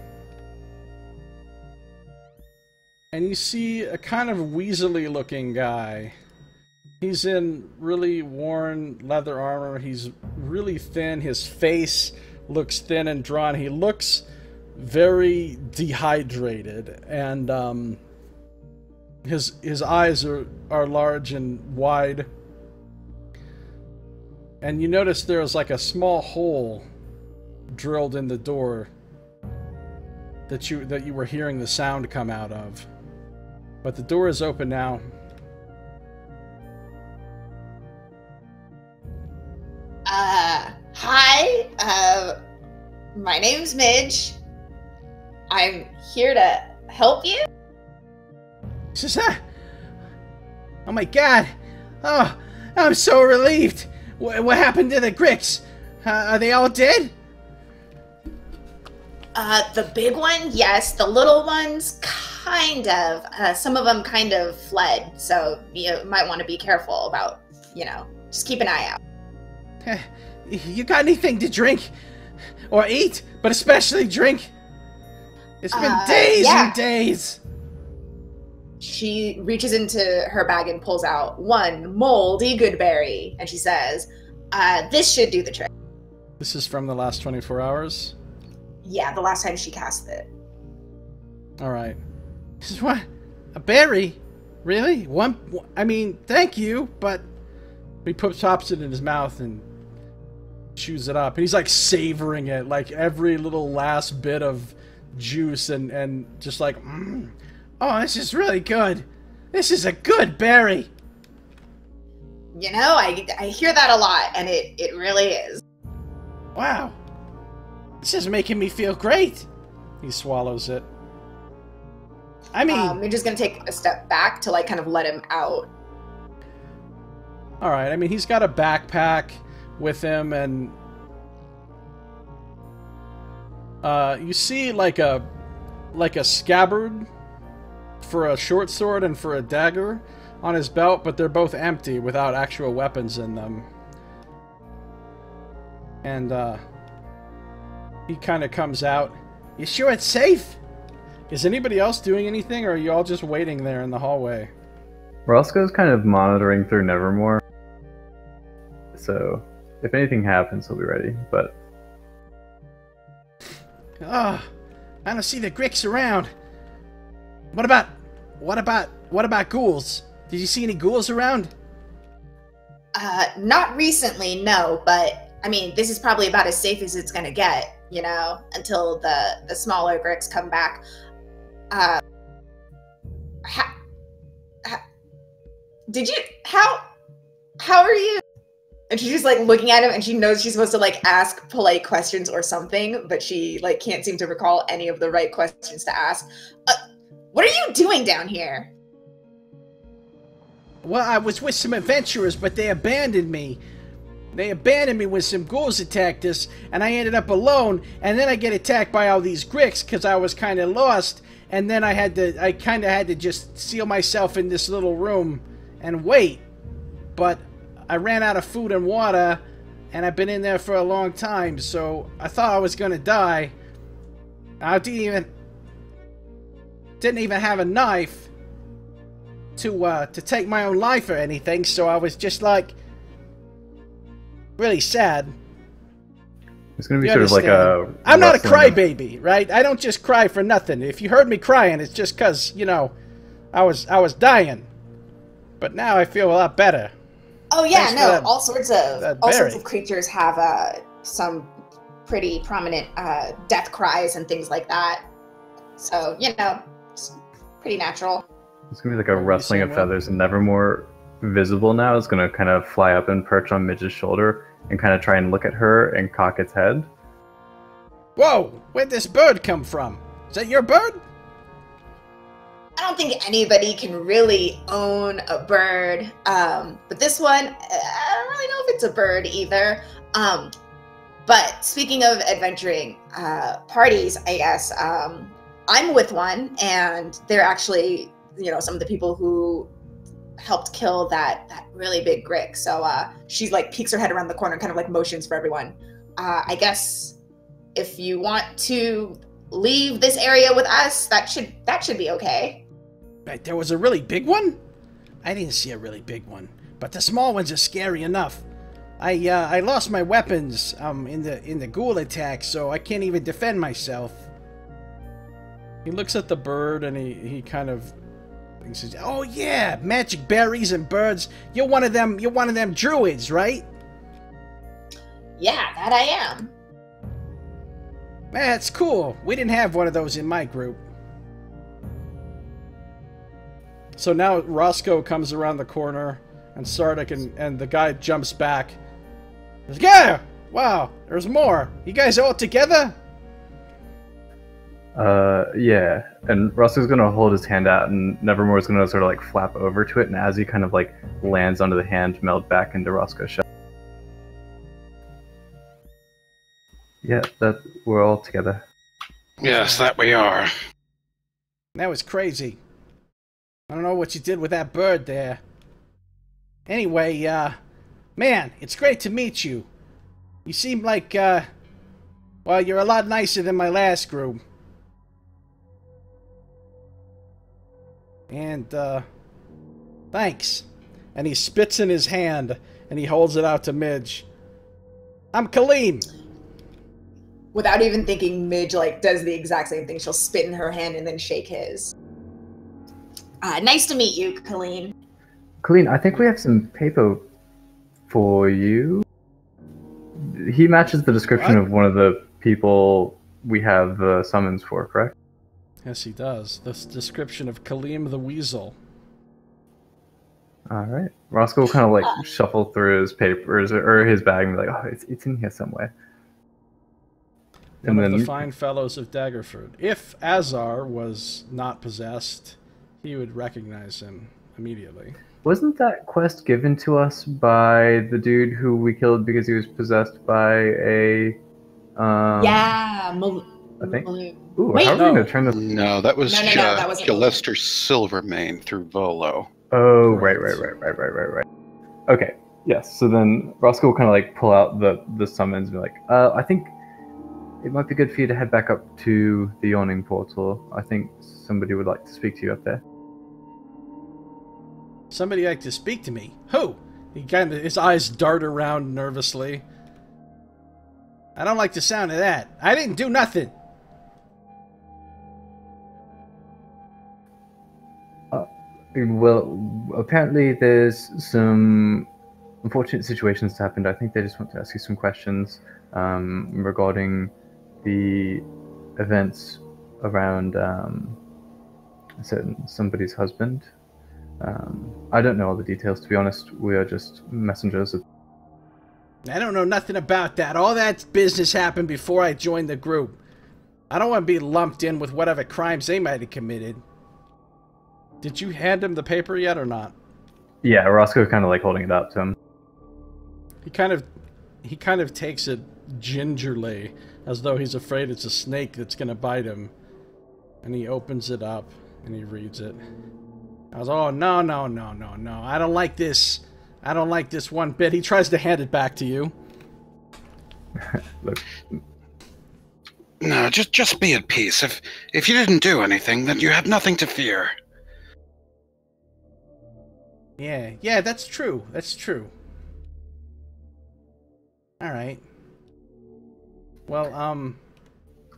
And you see a kind of weaselly looking guy. He's in really worn leather armor. He's really thin. His face looks thin and drawn. He looks very dehydrated, and his eyes are large and wide. And you notice there's like a small hole drilled in the door that you were hearing the sound come out of. But the door is open now. Hi, my name's Midge. I'm here to help you. Oh my god! Oh, I'm so relieved! What happened to the gricks? Are they all dead? The big one, yes. The little ones, kind of. Some of them kind of fled, so you might want to be careful about, just keep an eye out. You got anything to drink? Or eat? But especially drink? It's been days and days! She reaches into her bag and pulls out one moldy goodberry, and she says, this should do the trick. This is from the last 24 hours? Yeah, the last time she cast it. Alright. This is what? A berry? Really? I mean, thank you, but... He pops it in his mouth and chews it up. And he's like savoring it, like every little last bit of juice, and just like, oh, this is really good. This is a good berry. I hear that a lot, and it really is. Wow. This is making me feel great. He swallows it. I mean... Midge is going to take a step back to, kind of let him out. Alright, I mean, he's got a backpack with him, and... you see, like a scabbard for a short sword and for a dagger on his belt, but they're both empty without actual weapons in them. And, he kind of comes out. You sure it's safe? Is anybody else doing anything, or are you all just waiting there in the hallway? Roscoe's kind of monitoring through Nevermore. So, if anything happens, he'll be ready, but... I don't see the gricks around. What about ghouls? Did you see any ghouls around? Not recently, no, but, I mean, this is probably about as safe as it's gonna get, until the smaller gricks come back. How are you? And she's just looking at him, and she knows she's supposed to ask polite questions or something, but she can't seem to recall any of the right questions to ask. What are you doing down here? Well, I was with some adventurers, but they abandoned me. They abandoned me when some ghouls attacked us, and I ended up alone, and then I get attacked by all these gricks because I was kind of lost, and then I kind of had to just seal myself in this little room and wait. But I ran out of food and water, and I've been in there for a long time, so I thought I was going to die. I didn't even have a knife to take my own life or anything, so I was just like really sad. It's gonna be sort of like a... I'm not a crybaby, right? I don't just cry for nothing. If you heard me crying, it's just because, you know, I was dying. But now I feel a lot better. Oh yeah, no, all sorts of creatures have some pretty prominent death cries and things like that. So, you know, it's pretty natural. It's gonna be like a rustling of feathers, and Nevermore, visible now, is gonna kind of fly up and perch on Midge's shoulder and kind of try and look at her and cock its head. Whoa! Where'd this bird come from? Is that your bird? I don't think anybody can really own a bird, but this one, I don't really know if it's a bird either. But speaking of adventuring parties, I guess, I'm with one, and they're actually, you know, some of the people who helped kill that really big grick. So she like peeks her head around the corner, kind of like motions for everyone. I guess if you want to leave this area with us, that should be okay. Right, there was a really big one? I didn't see a really big one, but the small ones are scary enough. I lost my weapons in the ghoul attack, so I can't even defend myself. He looks at the bird and he kind of says, "Oh yeah, magic berries and birds. You're one of them druids, right?" Yeah, that I am. That's cool. We didn't have one of those in my group. So now Roscoe comes around the corner, and Sardick and the guy jumps back. He's like, "Yeah! Wow, there's more. You guys all together?" Yeah. And Roscoe's gonna hold his hand out, and Nevermore's gonna sort of like flap over to it, and as he kind of like lands onto the hand, meld back into Roscoe's shell. Yeah, that we're all together. Yes, that we are. That was crazy. I don't know what you did with that bird there. Anyway, man, it's great to meet you. You seem like, well, you're a lot nicer than my last group. And, thanks. And he spits in his hand, and he holds it out to Midge. I'm Kaleem. Without even thinking, Midge, like, does the exact same thing. She'll spit in her hand and then shake his. Nice to meet you, Colleen. Colleen, I think we have some paper for you. He matches the description of one of the people we have summons for, correct? Yes, he does. This description of Kaleem the Weasel. All right. Roscoe will kind of like shuffle through his papers or his bag and be like, "Oh, it's in here somewhere." One of the fine fellows of Daggerford. If Azar was not possessed, he would recognize him immediately. Wasn't that quest given to us by the dude who we killed because he was possessed by a... yeah, I think. Ooh, how are we going to turn this... No, that was that wasn't Gillester Silvermane through Volo. Oh, right. Okay, yes. So then Roscoe will kind of like pull out the summons and be like, I think it might be good for you to head back up to the Yawning Portal. I think somebody would like to speak to you up there. Somebody like to speak to me? Who? His eyes dart around nervously. I don't like the sound of that. I didn't do nothing. Well, apparently there's some unfortunate situations that happened. I think they just want to ask you some questions regarding the events around somebody's husband. I don't know all the details, to be honest. We are just messengers. I don't know nothing about that. All that business happened before I joined the group. I don't want to be lumped in with whatever crimes they might have committed. Did you hand him the paper yet or not? Yeah, Roscoe's kind of like holding it up to him. He kind of takes it gingerly, as though he's afraid it's a snake that's gonna bite him. And he opens it up and he reads it. I was, oh, no, no, no, no, no. I don't like this. I don't like this one bit. He tries to hand it back to you. Look. No, just be at peace. If you didn't do anything, then you have nothing to fear. Yeah, that's true. That's true. Alright. Well,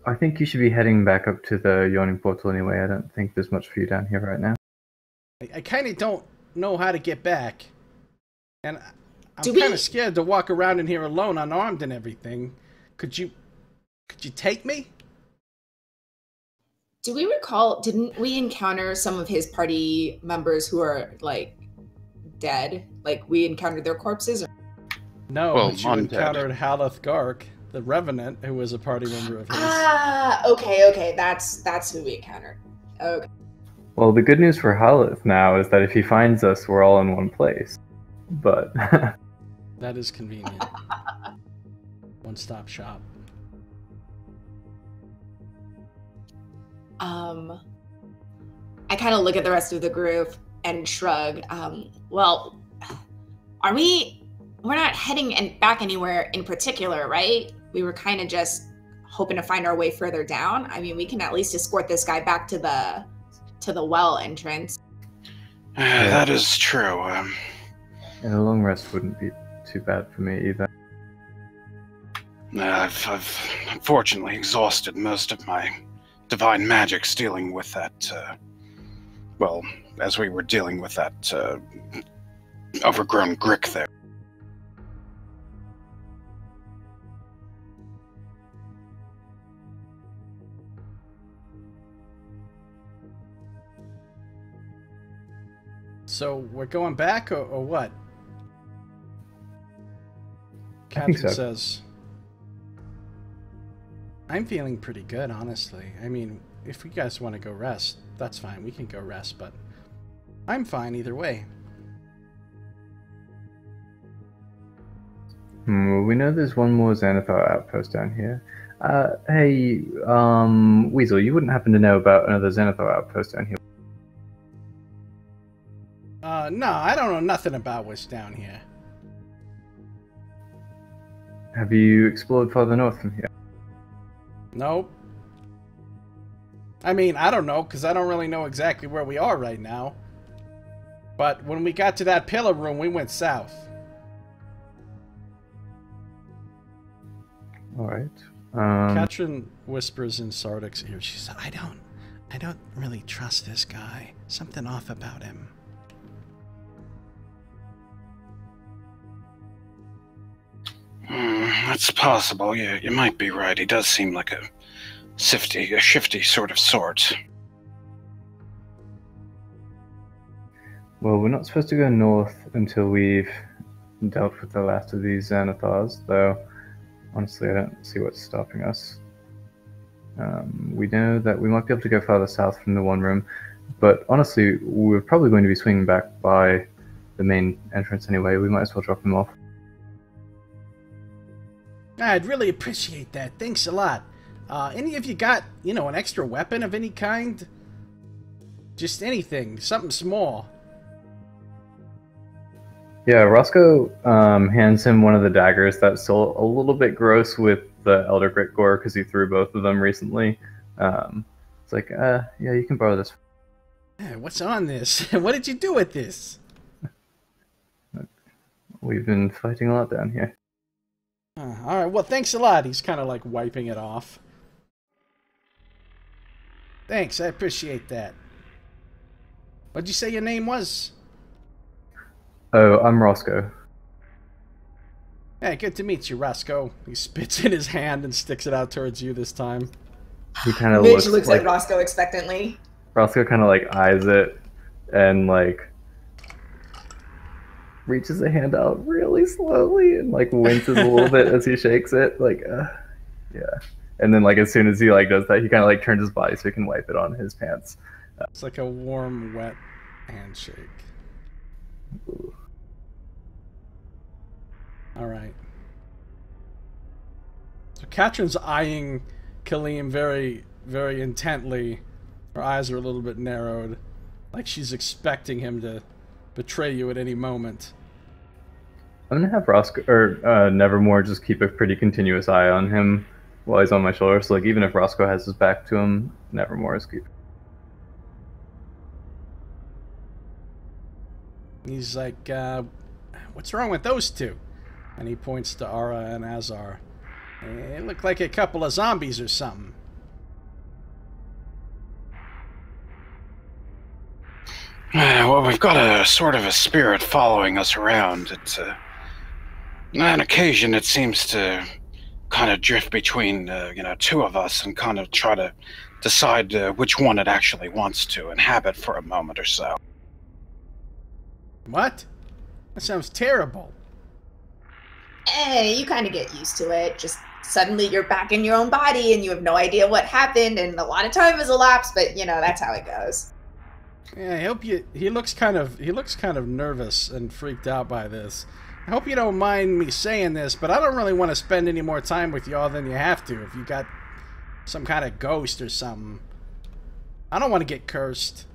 I think you should be heading back up to the Yawning Portal anyway. I don't think there's much for you down here right now. I kind of don't know how to get back. And I'm we- kind of scared to walk around in here alone, unarmed and everything. Could you take me? Do we recall, didn't we encounter some of his party members who are, like, dead? Like, we encountered their corpses? Or... No, Well, but you undead. encountered Halath Gark, the Revenant, who was a party member of his. Ah, okay, that's who we encountered. Okay. Well, the good news for Halith now is that if he finds us, we're all in one place. But That is convenient. One-stop shop. I kind of look at the rest of the group and shrug. Well, we're not heading back anywhere in particular, right? We were kind of just hoping to find our way further down. I mean, we can at least escort this guy back to the well entrance. That is true. and a long rest wouldn't be too bad for me either. I've unfortunately exhausted most of my divine magics dealing with that, well, as we were dealing with that, overgrown grick there. So, we're going back, or what? I think Captain so. says, I'm feeling pretty good, honestly. I mean, if you guys want to go rest, that's fine. We can go rest, but I'm fine either way. We know there's one more Xanathar outpost down here. Hey, Weasel, you wouldn't happen to know about another Xanathar outpost down here? No, I don't know nothing about what's down here. Have you explored farther north from here? Nope. I mean, I don't know, because I don't really know exactly where we are right now. But when we got to that pillar room, we went south. Alright. Katrin whispers in Sardick's ear. She said, I don't really trust this guy. Something off about him. That's possible. You might be right. He does seem like a shifty sort of sort. Well, we're not supposed to go north until we've dealt with the last of these Xanathars, though honestly I don't see what's stopping us. We know that we might be able to go farther south from the one room, but honestly we're probably going to be swinging back by the main entrance anyway. We might as well drop him off. I'd really appreciate that. Thanks a lot. Any of you got, an extra weapon of any kind? Just anything. Something small. Yeah, Roscoe hands him one of the daggers that's still a little bit gross with the Elder Grit gore because he threw both of them recently. It's like, yeah, you can borrow this. What's on this? What did you do with this? We've been fighting a lot down here. Alright, well, thanks a lot. He's kind of like wiping it off. Thanks, I appreciate that. What'd you say your name was? Oh, I'm Roscoe. Hey, good to meet you, Roscoe. He spits in his hand and sticks it out towards you this time. He kind of Midge looks at Roscoe expectantly. Roscoe kind of like eyes it and like reaches the hand out really slowly and like winces a little bit as he shakes it, like yeah. And then like as soon as he like does that, he kind of like turns his body so he can wipe it on his pants. It's like a warm, wet handshake. Alright. So Katrin's eyeing Kaleem very, very intently. Her eyes are a little bit narrowed. Like she's expecting him to betray you at any moment. I'm gonna have Roscoe or Nevermore just keep a pretty continuous eye on him while he's on my shoulder. So like even if Roscoe has his back to him, Nevermore is keep. He's like, what's wrong with those two? And he points to Ara and Azar. They look like a couple of zombies or something. Well, we've got a sort of a spirit following us around. It's on occasion it seems to kind of drift between two of us and kind of try to decide which one it actually wants to inhabit for a moment or so. What? That sounds terrible. Hey, you kind of get used to it. Just suddenly you're back in your own body and you have no idea what happened and a lot of time has elapsed, but that's how it goes. Yeah, I hope you. He looks kind of nervous and freaked out by this. I hope you don't mind me saying this, but I don't really want to spend any more time with y'all than you have to. If you got some kind of ghost or something, I don't want to get cursed.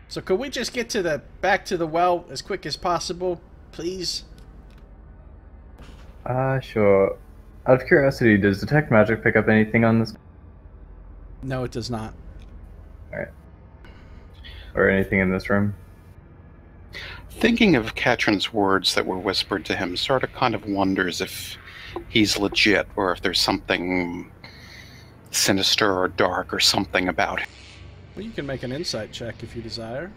So could we just get back to the well as quick as possible, please? Sure. Out of curiosity, does Detect Magic pick up anything on this? No, it does not. Alright. Or anything in this room? Thinking of Katrin's words that were whispered to him, sort of kind of wonders if he's legit or if there's something sinister or dark or something about him. Well, you can make an insight check if you desire.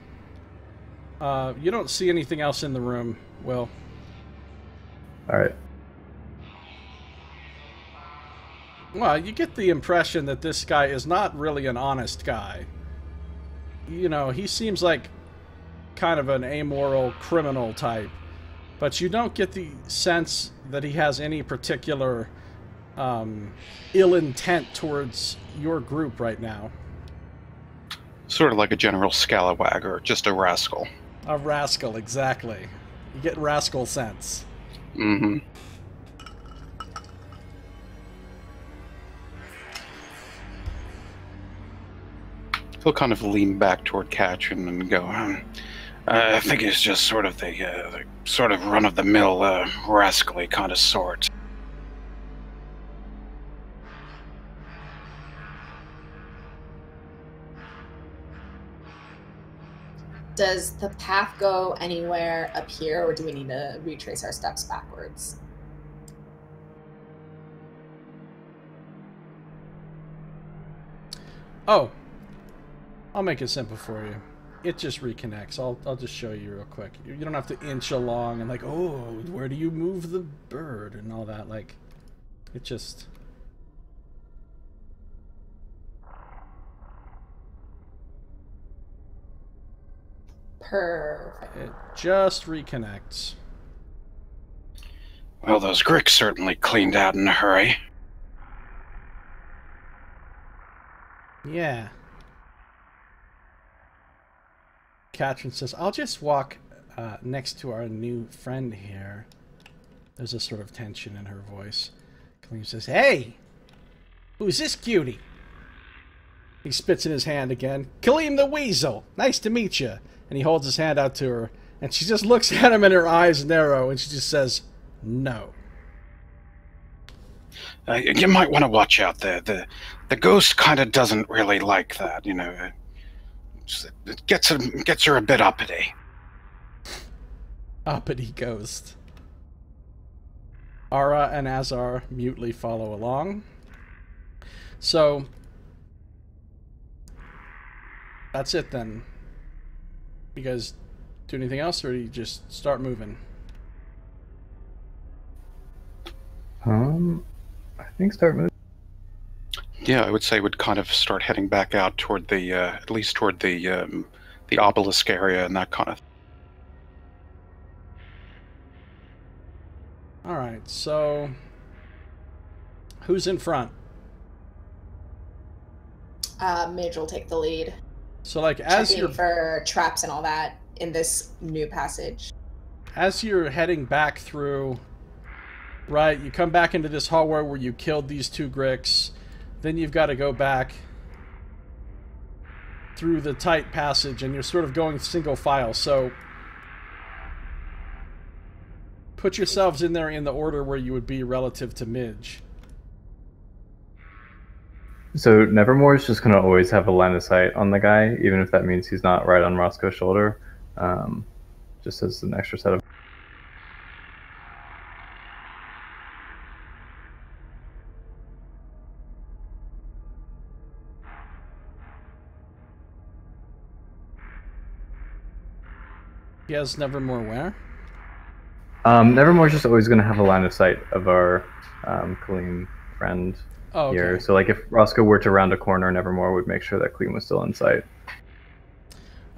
You don't see anything else in the room, Will. Alright. Well, you get the impression that this guy is not really an honest guy. He seems like kind of an amoral criminal type, but you don't get the sense that he has any particular ill intent towards your group right now. Sort of like a general scalawag or just a rascal. A rascal, exactly. You get rascal sense. Mm-hmm. He'll kind of lean back toward Katrin and go, I think it's just sort of the sort of run-of-the-mill, rascally kind of sort. Does the path go anywhere up here, or do we need to retrace our steps backwards? Oh. I'll make it simple for you. It just reconnects. I'll just show you real quick. You don't have to inch along and like, oh, where do you move the bird and all that. Like, it just... Perfect. It just reconnects. Well, those Gricks certainly cleaned out in a hurry. Yeah. Katrin says, I'll just walk next to our new friend here. There's a sort of tension in her voice. Kaleem says, hey! Who's this cutie? He spits in his hand again. Kaleem the Weasel! Nice to meet you. And he holds his hand out to her. And she just looks at him and her eyes narrow. And she just says, no. You might want to watch out there. The ghost kind of doesn't really like that, It gets her a bit uppity. Uppity ghost. Ara and Azar mutely follow along. So, that's it then. You guys do anything else, or do you just start moving? I think start moving. Yeah, I would say we'd kind of start heading back out toward the, at least toward the obelisk area and that kind of thing. Alright, so... who's in front? Midge will take the lead. So, like, as Checking you're... for traps and all that in this new passage. As you're heading back through Right, you come back into this hallway where you killed these two Gricks. Then you've got to go back through the tight passage, and you're sort of going single file. So put yourselves in there in the order where you would be relative to Midge. So Nevermore is just going to always have a line of sight on the guy, even if that means he's not right on Roscoe's shoulder. Just as an extra set of... He has Nevermore where? Nevermore's just always going to have a line of sight of our Colleen friend here. So like if Roscoe were to round a corner, Nevermore would make sure that Colleen was still in sight.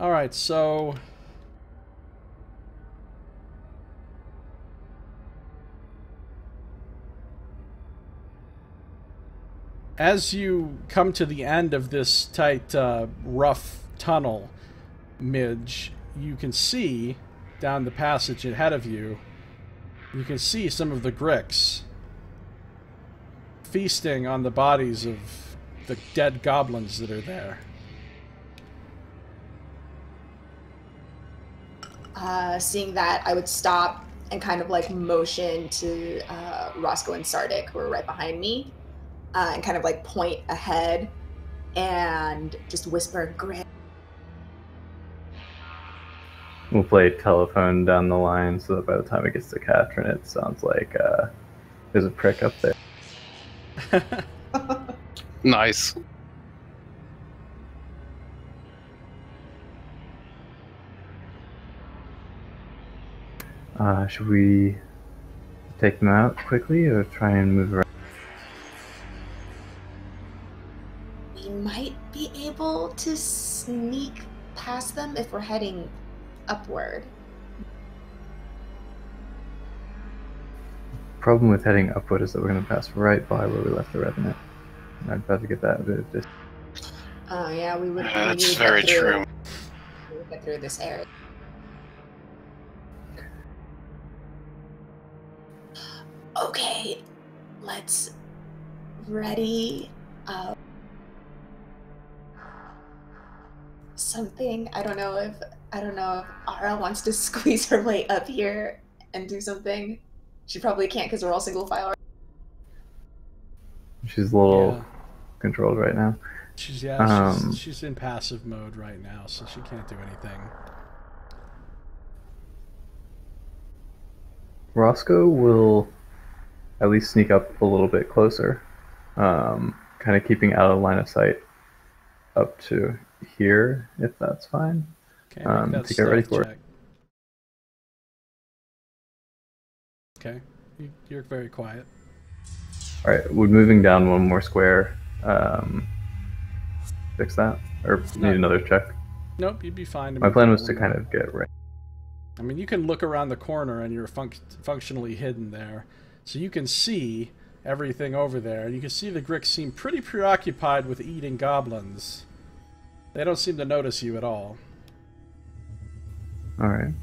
Alright, so... as you come to the end of this tight, rough tunnel, Midge, you can see down the passage ahead of you, you can see some of the Gricks feasting on the bodies of the dead goblins that are there. Seeing that, I would stop and kind of like motion to Roscoe and Sardick, who are right behind me, and kind of like point ahead and just whisper, "Grit." We'll play telephone down the line so that by the time it gets to Catherine, it sounds like there's a prick up there. Nice. Should we take them out quickly or try and move around? We might be able to sneak past them if we're heading upward. Problem with heading upward is that we're going to pass right by where we left the Revenant. And I'd rather get that a bit of this. Oh yeah, we would. That's very true. We would get through this area. Okay, let's ready something. I don't know if Ara wants to squeeze her way up here and do something. She probably can't because we're all single file. She's a little controlled right now. She's in passive mode right now, so she can't do anything. Roscoe will at least sneak up a little bit closer, kind of keeping out of line of sight up to here, if that's fine. Okay, to get ready for it. Okay, you're very quiet. All right, would moving down one more square fix that, or need another check? Nope, you'd be fine. My plan was to kind of get right. I mean, you can look around the corner and you're functionally hidden there. So you can see everything over there. And you can see the Gricks seem pretty preoccupied with eating goblins. They don't seem to notice you at all. Alright.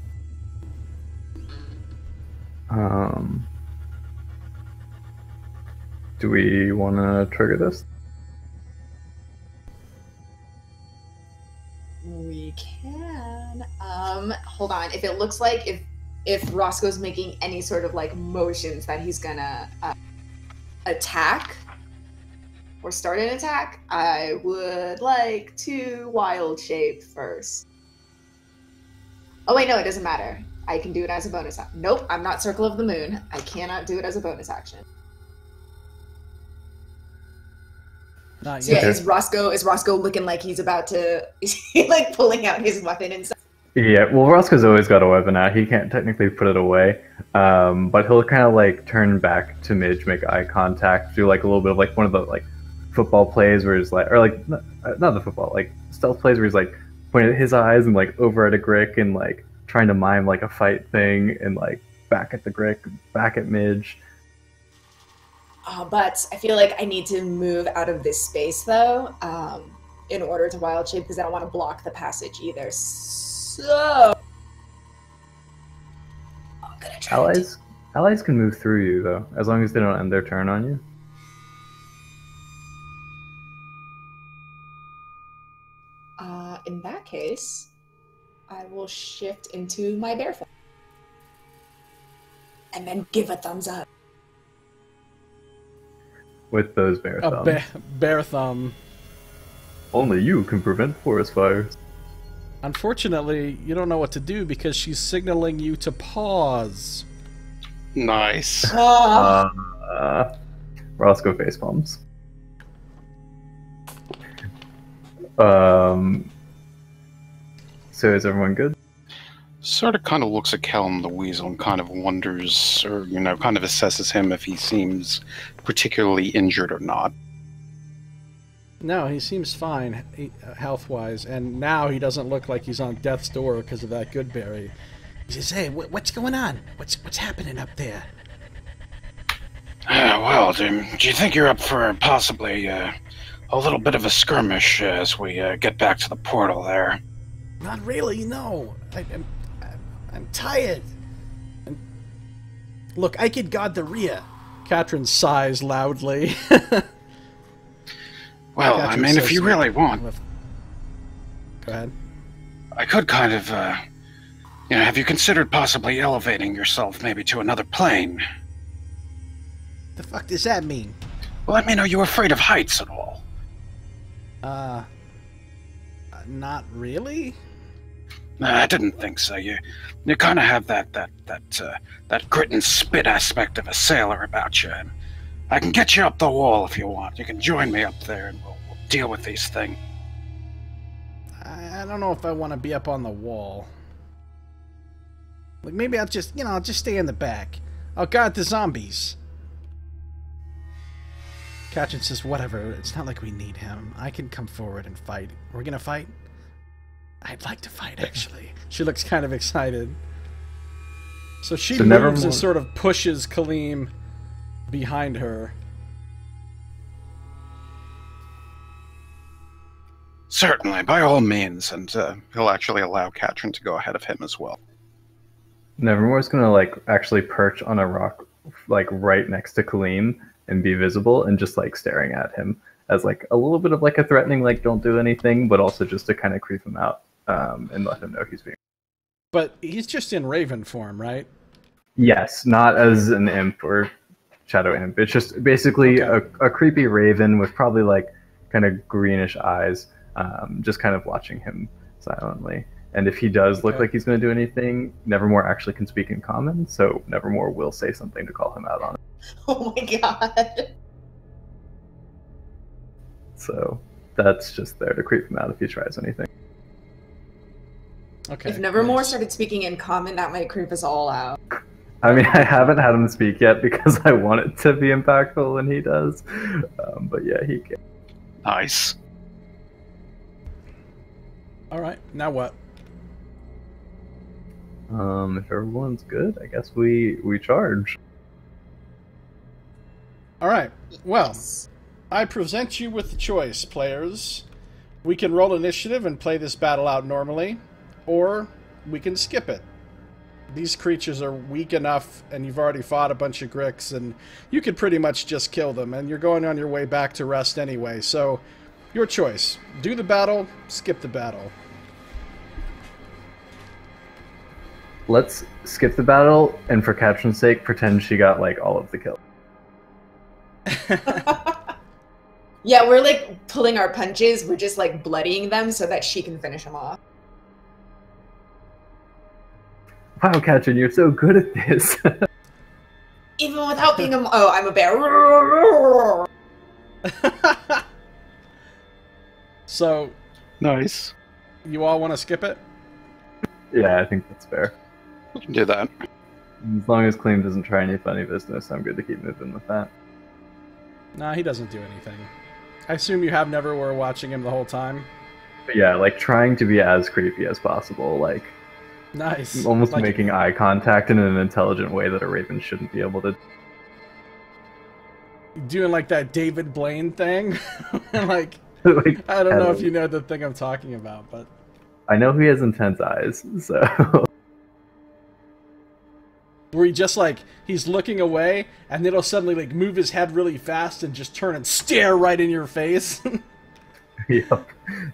Do we want to trigger this? We can. Hold on. If it looks like if Roscoe's making any sort of like motions that he's gonna attack or start an attack, I would like to wild shape first. Oh wait, no, it doesn't matter. I can do it as a bonus action. Nope, I'm not Circle of the Moon. I cannot do it as a bonus action. Not So yet. yeah, is Roscoe looking like he's about to? Is he like pulling out his weapon and stuff? Yeah, well, Roscoe's always got a weapon out. He can't technically put it away, but he'll kind of like turn back to Midge, make eye contact, do like a little bit of like one of the like football plays where he's like, or like not the football, like stealth plays where he's like pointing at his eyes and like over at a Grick and like trying to mime like a fight thing and like back at the Grick, back at Midge. But I feel like I need to move out of this space though, in order to wild shape because I don't want to block the passage either. So I'm gonna try. Allies Allies can move through you, though, as long as they don't end their turn on you. In that case, I will shift into my bear form. And then give a thumbs up. With those bear thumbs. Bear thumb. Only you can prevent forest fires. Unfortunately, you don't know what to do because she's signaling you to pause. Nice. Roscoe face palms. So is everyone good? Sort of kind of looks at Callum the Weasel and kind of wonders, or, kind of assesses him if he seems particularly injured or not. No, he seems fine, health-wise, and now he doesn't look like he's on death's door because of that good berry. He says, "Hey, what's going on? What's happening up there?" Well, do you think you're up for possibly a little bit of a skirmish as we get back to the portal there? Not really, no. I'm tired. Look, I could guard the rear. Katrin sighs loudly. Well, I mean, if you really want... Go ahead. I could kind of, have you considered possibly elevating yourself maybe to another plane? The fuck does that mean? Well, I mean, are you afraid of heights at all? Not really. I didn't think so. You kind of have that grit and spit aspect of a sailor about you. And I can get you up the wall if you want. You can join me up there, and we'll deal with these things. I don't know if I want to be up on the wall. Like, maybe I'll just stay in the back. I'll guard the zombies. Katrin says, "Whatever. It's not like we need him. I can come forward and fight. We're gonna fight? I'd like to fight, actually." She looks kind of excited. So she moves and sort of pushes Kaleem behind her. Certainly, by all means, and he'll actually allow Katrin to go ahead of him as well. Nevermore's gonna actually perch on a rock right next to Kaleem and be visible and just staring at him as a little bit of a threatening don't do anything, but also just to kind of creep him out and let him know he's being. But he's just in raven form, right? Yes, not as an imp or shadow imp. It's just basically a creepy raven with probably kind of greenish eyes, just kind of watching him silently. And if he does look like he's going to do anything, Nevermore actually can speak in common, so Nevermore will say something to call him out on it. Oh my god. So that's just there to creep him out if he tries anything. Okay. If Nevermore started speaking in common, that might creep us all out. I mean, I haven't had him speak yet because I want it to be impactful when he does. But yeah, he can. Nice. Alright, now what? If everyone's good, I guess we charge. Alright, well, Yes. I present you with the choice, players. We can roll initiative and play this battle out normally, or we can skip it. These creatures are weak enough, and you've already fought a bunch of Gricks, and you could pretty much just kill them, and you're going on your way back to rest anyway, so your choice. Do the battle, skip the battle. Let's skip the battle, and for Katrin's sake, pretend she got all of the kills. Yeah, we're pulling our punches. We're just bloodying them so that she can finish them off. Wow, Katrin, you're so good at this. Even without being I'm a bear. So, Nice. you all want to skip it? Yeah, I think that's fair. We can do that. As long as Clean doesn't try any funny business, I'm good to keep moving with that. Nah, he doesn't do anything. I assume you have never were watching him the whole time? But yeah, trying to be as creepy as possible, Nice. almost making eye contact in an intelligent way that a raven shouldn't be able to. Doing that David Blaine thing. I don't know if you know the thing I'm talking about, but I know he has intense eyes, so. where he just like, he's looking away, and then he'll suddenly like move his head really fast and just turn and stare right in your face. Yep,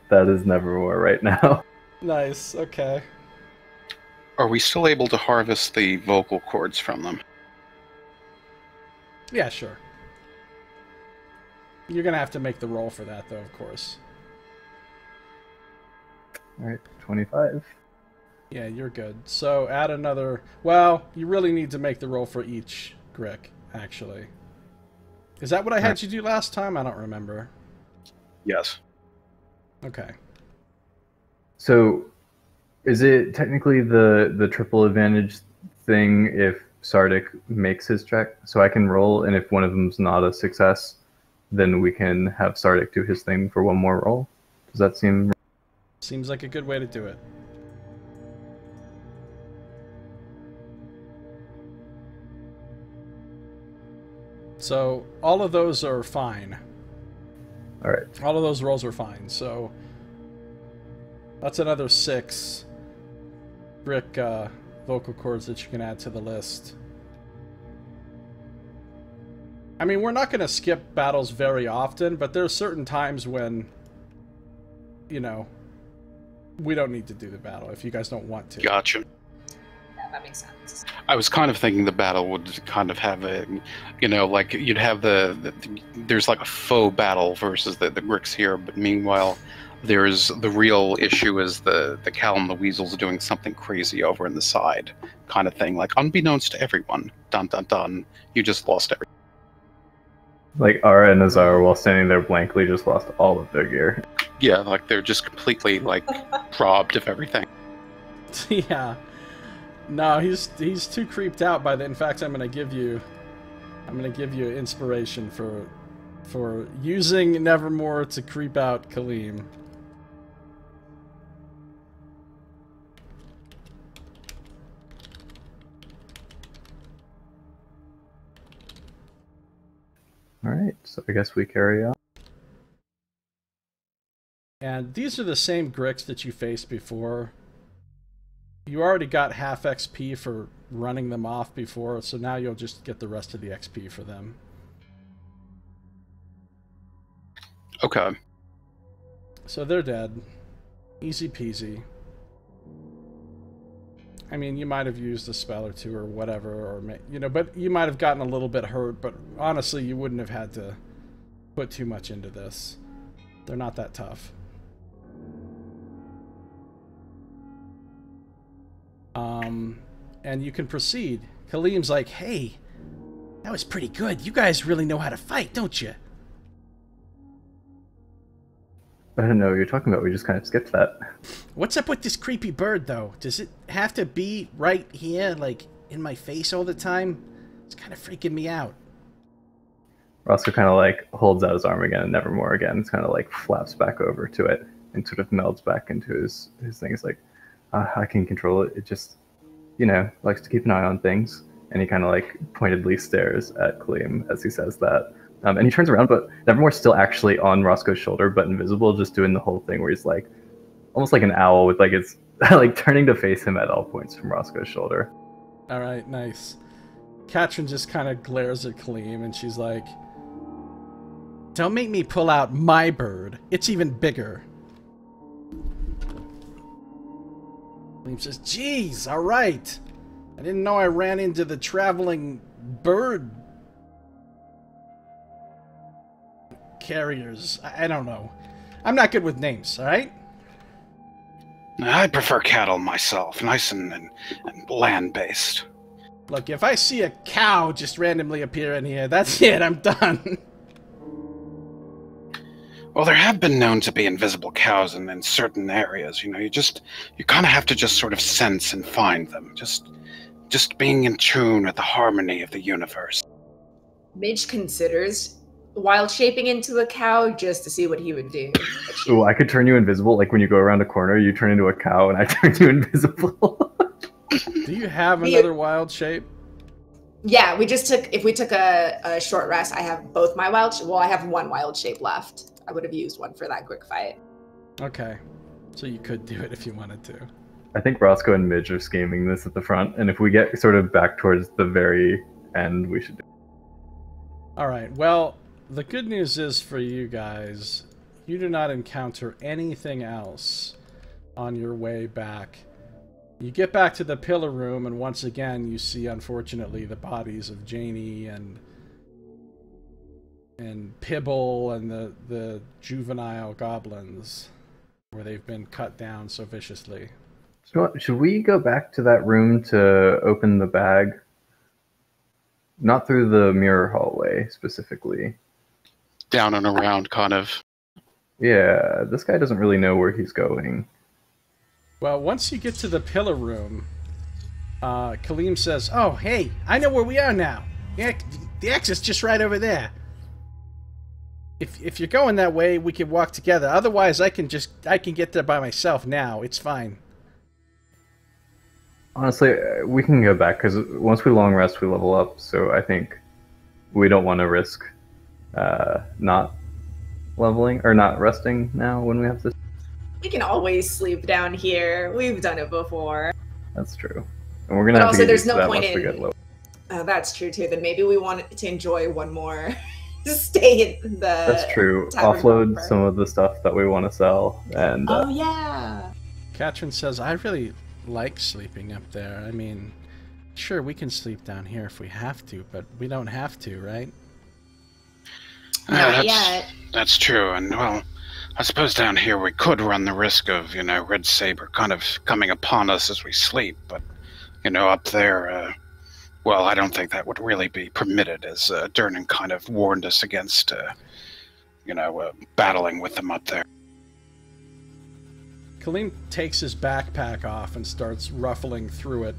that is Nevermore right now. Nice, okay. Are we still able to harvest the vocal cords from them? Yeah, sure. You're gonna have to make the roll for that, though, of course. Alright, 25. Yeah, you're good. So add another... Well, you really need to make the roll for each Grick, actually. Is that what I had you do last time? I don't remember. Yes. Okay. So, is it technically the triple advantage thing if Sardick makes his check? So I can roll, and if one of them's not a success, then we can have Sardick do his thing for one more roll? Does that seem... Seems like a good way to do it. So, all of those are fine. Alright. All of those rolls are fine, so... That's another 6 brick vocal cords that you can add to the list. I mean, we're not going to skip battles very often, but there are certain times when, you know, we don't need to do the battle if you guys don't want to. Gotcha. Yeah, that makes sense. I was kind of thinking the battle would kind of have a, you know, like you'd have there's like a faux battle versus the Gricks here, but meanwhile, there's the real issue is the cow and the weasels doing something crazy over in the side, kind of thing. Like unbeknownst to everyone, dun dun dun, you just lost everything. Like Ara and Azar, while standing there blankly, just lost all of their gear. Yeah, like they're just completely like robbed of everything. Yeah. No, he's too creeped out by the. In fact, I'm gonna give you inspiration for using Nevermore to creep out Kaleem. Alright, so I guess we carry on. And these are the same Gricks that you faced before. You already got half XP for running them off before, so now you'll just get the rest of the XP for them. Okay. So they're dead. Easy peasy. I mean, you might have used a spell or two or whatever, or you know, but you might have gotten a little bit hurt, but honestly, you wouldn't have had to put too much into this. They're not that tough. And you can proceed. Kaleem's like, hey, that was pretty good. You guys really know how to fight, don't you? I don't know what you're talking about. We just kind of skipped that. What's up with this creepy bird, though? Does it have to be right here, like, in my face all the time? It's kind of freaking me out. Roscoe kind of like holds out his arm again and Nevermore again. It's kind of like flaps back over to it and sort of melds back into his thing. It's like, I can control it. It just, you know, likes to keep an eye on things. And he kind of like pointedly stares at Kaleem as he says that. And he turns around, but Nevermore's still actually on Roscoe's shoulder, but invisible, just doing the whole thing where he's like, almost like an owl with like it's like turning to face him at all points from Roscoe's shoulder. All right, nice. Katrin just kind of glares at Kaleem, and she's like, don't make me pull out my bird. It's even bigger. Kaleem says, geez, all right. I didn't know I ran into the traveling bird carriers. I don't know. I'm not good with names, all right? I prefer cattle myself, nice and land-based. Look, if I see a cow just randomly appear in here, that's it, I'm done. Well, there have been known to be invisible cows in certain areas, you know, you kind of have to just sort of sense and find them, just being in tune with the harmony of the universe. Midge considers wild shaping into a cow just to see what he would do. Ooh, I could turn you invisible, like when you go around a corner, you turn into a cow and I turn you invisible. Do you have another wild shape? Yeah, if we took a short rest, I have both my I have one wild shape left. I would have used one for that quick fight. Okay. So you could do it if you wanted to. I think Roscoe and Midge are scheming this at the front, and if we get sort of back towards the very end, we should do it. Alright, well, the good news is for you guys, you do not encounter anything else on your way back. You get back to the pillar room, and once again, you see, unfortunately, the bodies of Janie and Pibble and the juvenile goblins, where they've been cut down so viciously. So should we go back to that room to open the bag? Not through the mirror hallway, specifically. Down and around, kind of. Yeah, this guy doesn't really know where he's going. Well, once you get to the pillar room, Kaleem says, "Oh, hey, I know where we are now. The exit's just right over there. If you're going that way, we can walk together. Otherwise, I can get there by myself now. It's fine." Honestly, we can go back, because once we long rest, we level up, so I think we don't want to risk not leveling, or not resting now when we have to. We can always sleep down here. We've done it before. That's true. And we're gonna But have also, to get there's used to no that point once we in- get low. That's true too. Then maybe we want to enjoy one more stay in the. That's true. tavern Offload buffer. some of the stuff that we want to sell, and Oh yeah. Katrin says, "I really like sleeping up there. I mean, sure, we can sleep down here if we have to, but we don't have to, right?" Not yet. That's true, and well, I suppose down here we could run the risk of, Red Saber kind of coming upon us as we sleep, but, up there, well, I don't think that would really be permitted, as Durnan kind of warned us against, battling with them up there. Kaleem takes his backpack off and starts ruffling through it,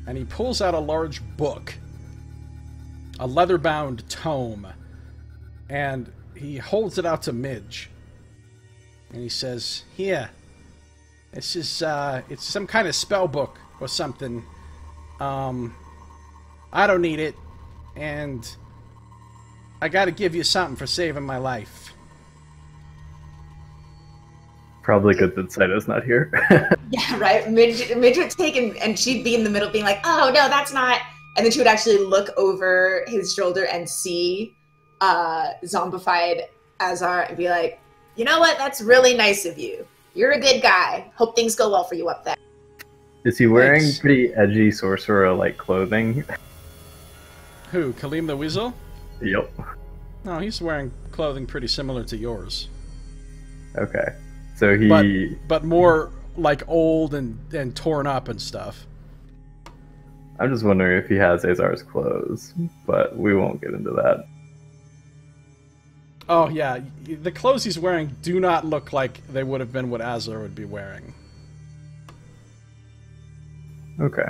and he pulls out a large book, a leather-bound tome, and he holds it out to Midge. And he says, "Here, this is, it's some kind of spell book or something. I don't need it, and I gotta give you something for saving my life." probably good that Scito's not here. Yeah, right. Midge would take him, and she'd be in the middle, being like, "Oh no, that's not." And then she would actually look over his shoulder and see zombified Azar, and be like, "You know what? That's really nice of you. You're a good guy. Hope things go well for you up there." Is he wearing Thanks. pretty edgy sorcerer-like clothing? Who, Kaleem the Weasel? Yep. No, he's wearing clothing pretty similar to yours. Okay. So he... But more, like, old and torn up and stuff. I'm just wondering if he has Azar's clothes, but we won't get into that. Oh, yeah. The clothes he's wearing do not look like they would have been what Azar would be wearing. Okay.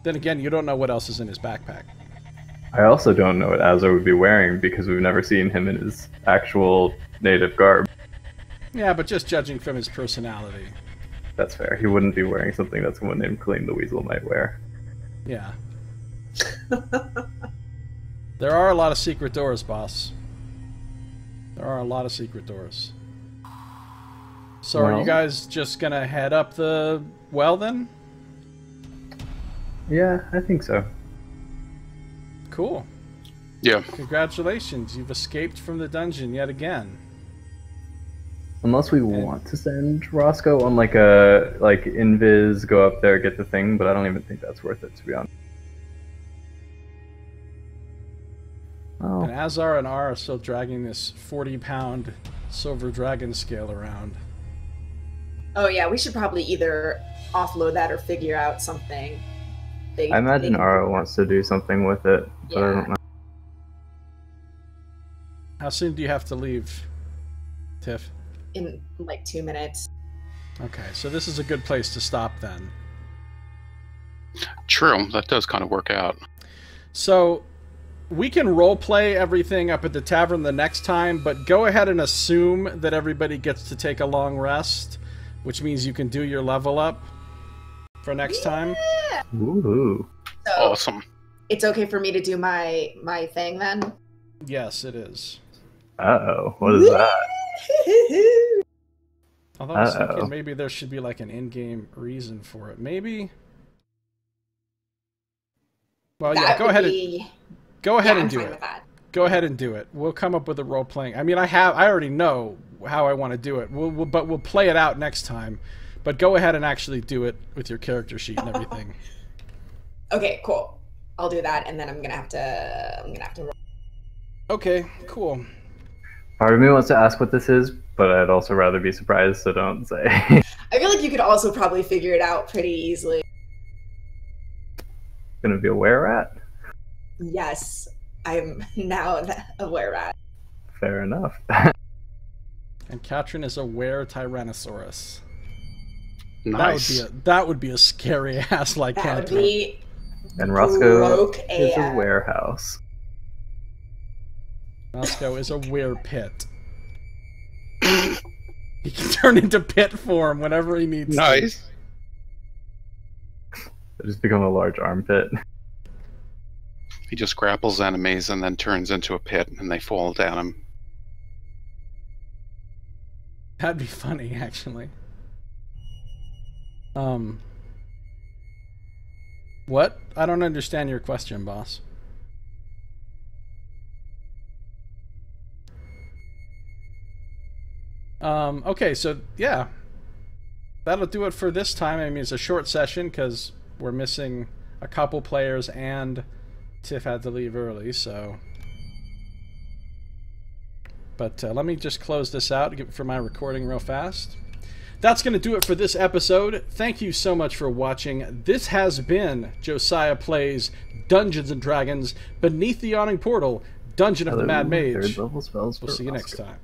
Then again, you don't know what else is in his backpack. I also don't know what Azar would be wearing because we've never seen him in his actual native garb. Yeah, but just judging from his personality. That's fair. He wouldn't be wearing something that someone named Kaleem the Weasel might wear. Yeah. There are a lot of secret doors, boss. There are a lot of secret doors. So are you Well- guys just gonna head up the well then? Yeah, I think so. Cool. Yeah. Congratulations, you've escaped from the dungeon yet again. Unless we want to send Roscoe on like a invis, go up there, get the thing, but I don't even think that's worth it, to be honest. Oh, And Azar and R are still dragging this 40-pound silver dragon scale around. Oh yeah, we should probably either offload that or figure out something. I imagine Ara wants to do something with it, but I don't know. How soon do you have to leave, Tiff? in like 2 minutes. Okay, so this is a good place to stop then. True, that does kind of work out. So, we can roleplay everything up at the tavern the next time, but go ahead and assume that everybody gets to take a long rest, which means you can do your level up for next time. Ooh. So Awesome. it's okay for me to do my thing then? Yes, it is. Uh-oh, what is that? Although I was thinking maybe there should be like an in-game reason for it. Maybe. Well, yeah. Go ahead and do it. Go ahead and do it. We'll come up with a role playing. I mean, I already know how I want to do it. But we'll play it out next time. But go ahead and actually do it with your character sheet and everything. Okay, cool. I'll do that, and then I'm gonna have to roll. Okay, cool. Part of me wants to ask what this is, but I'd also rather be surprised, so don't say. I feel like you could also probably figure it out pretty easily. Gonna be a were-rat? Yes, I'm now a were-rat. Fair enough. And Katrin is a were-tyrannosaurus. Nice. That would be a scary ass like Katrin. That would be. And Roscoe Broke is a AF. warehouse. Roscoe is a were-pit. He can turn into pit form whenever he needs to. Nice. They just become a large armpit. He just grapples enemies and then turns into a pit, and they fall down him. That'd be funny, actually. What? I don't understand your question, boss. Okay, so yeah. That'll do it for this time. I mean, it's a short session because we're missing a couple players and Tiff had to leave early, so... But let me just close this out for my recording real fast. That's going to do it for this episode. Thank you so much for watching. This has been Josiah Plays Dungeons & Dragons Beneath the Yawning Portal, Dungeon of the Mad Mage. Third level spells We'll see you next time.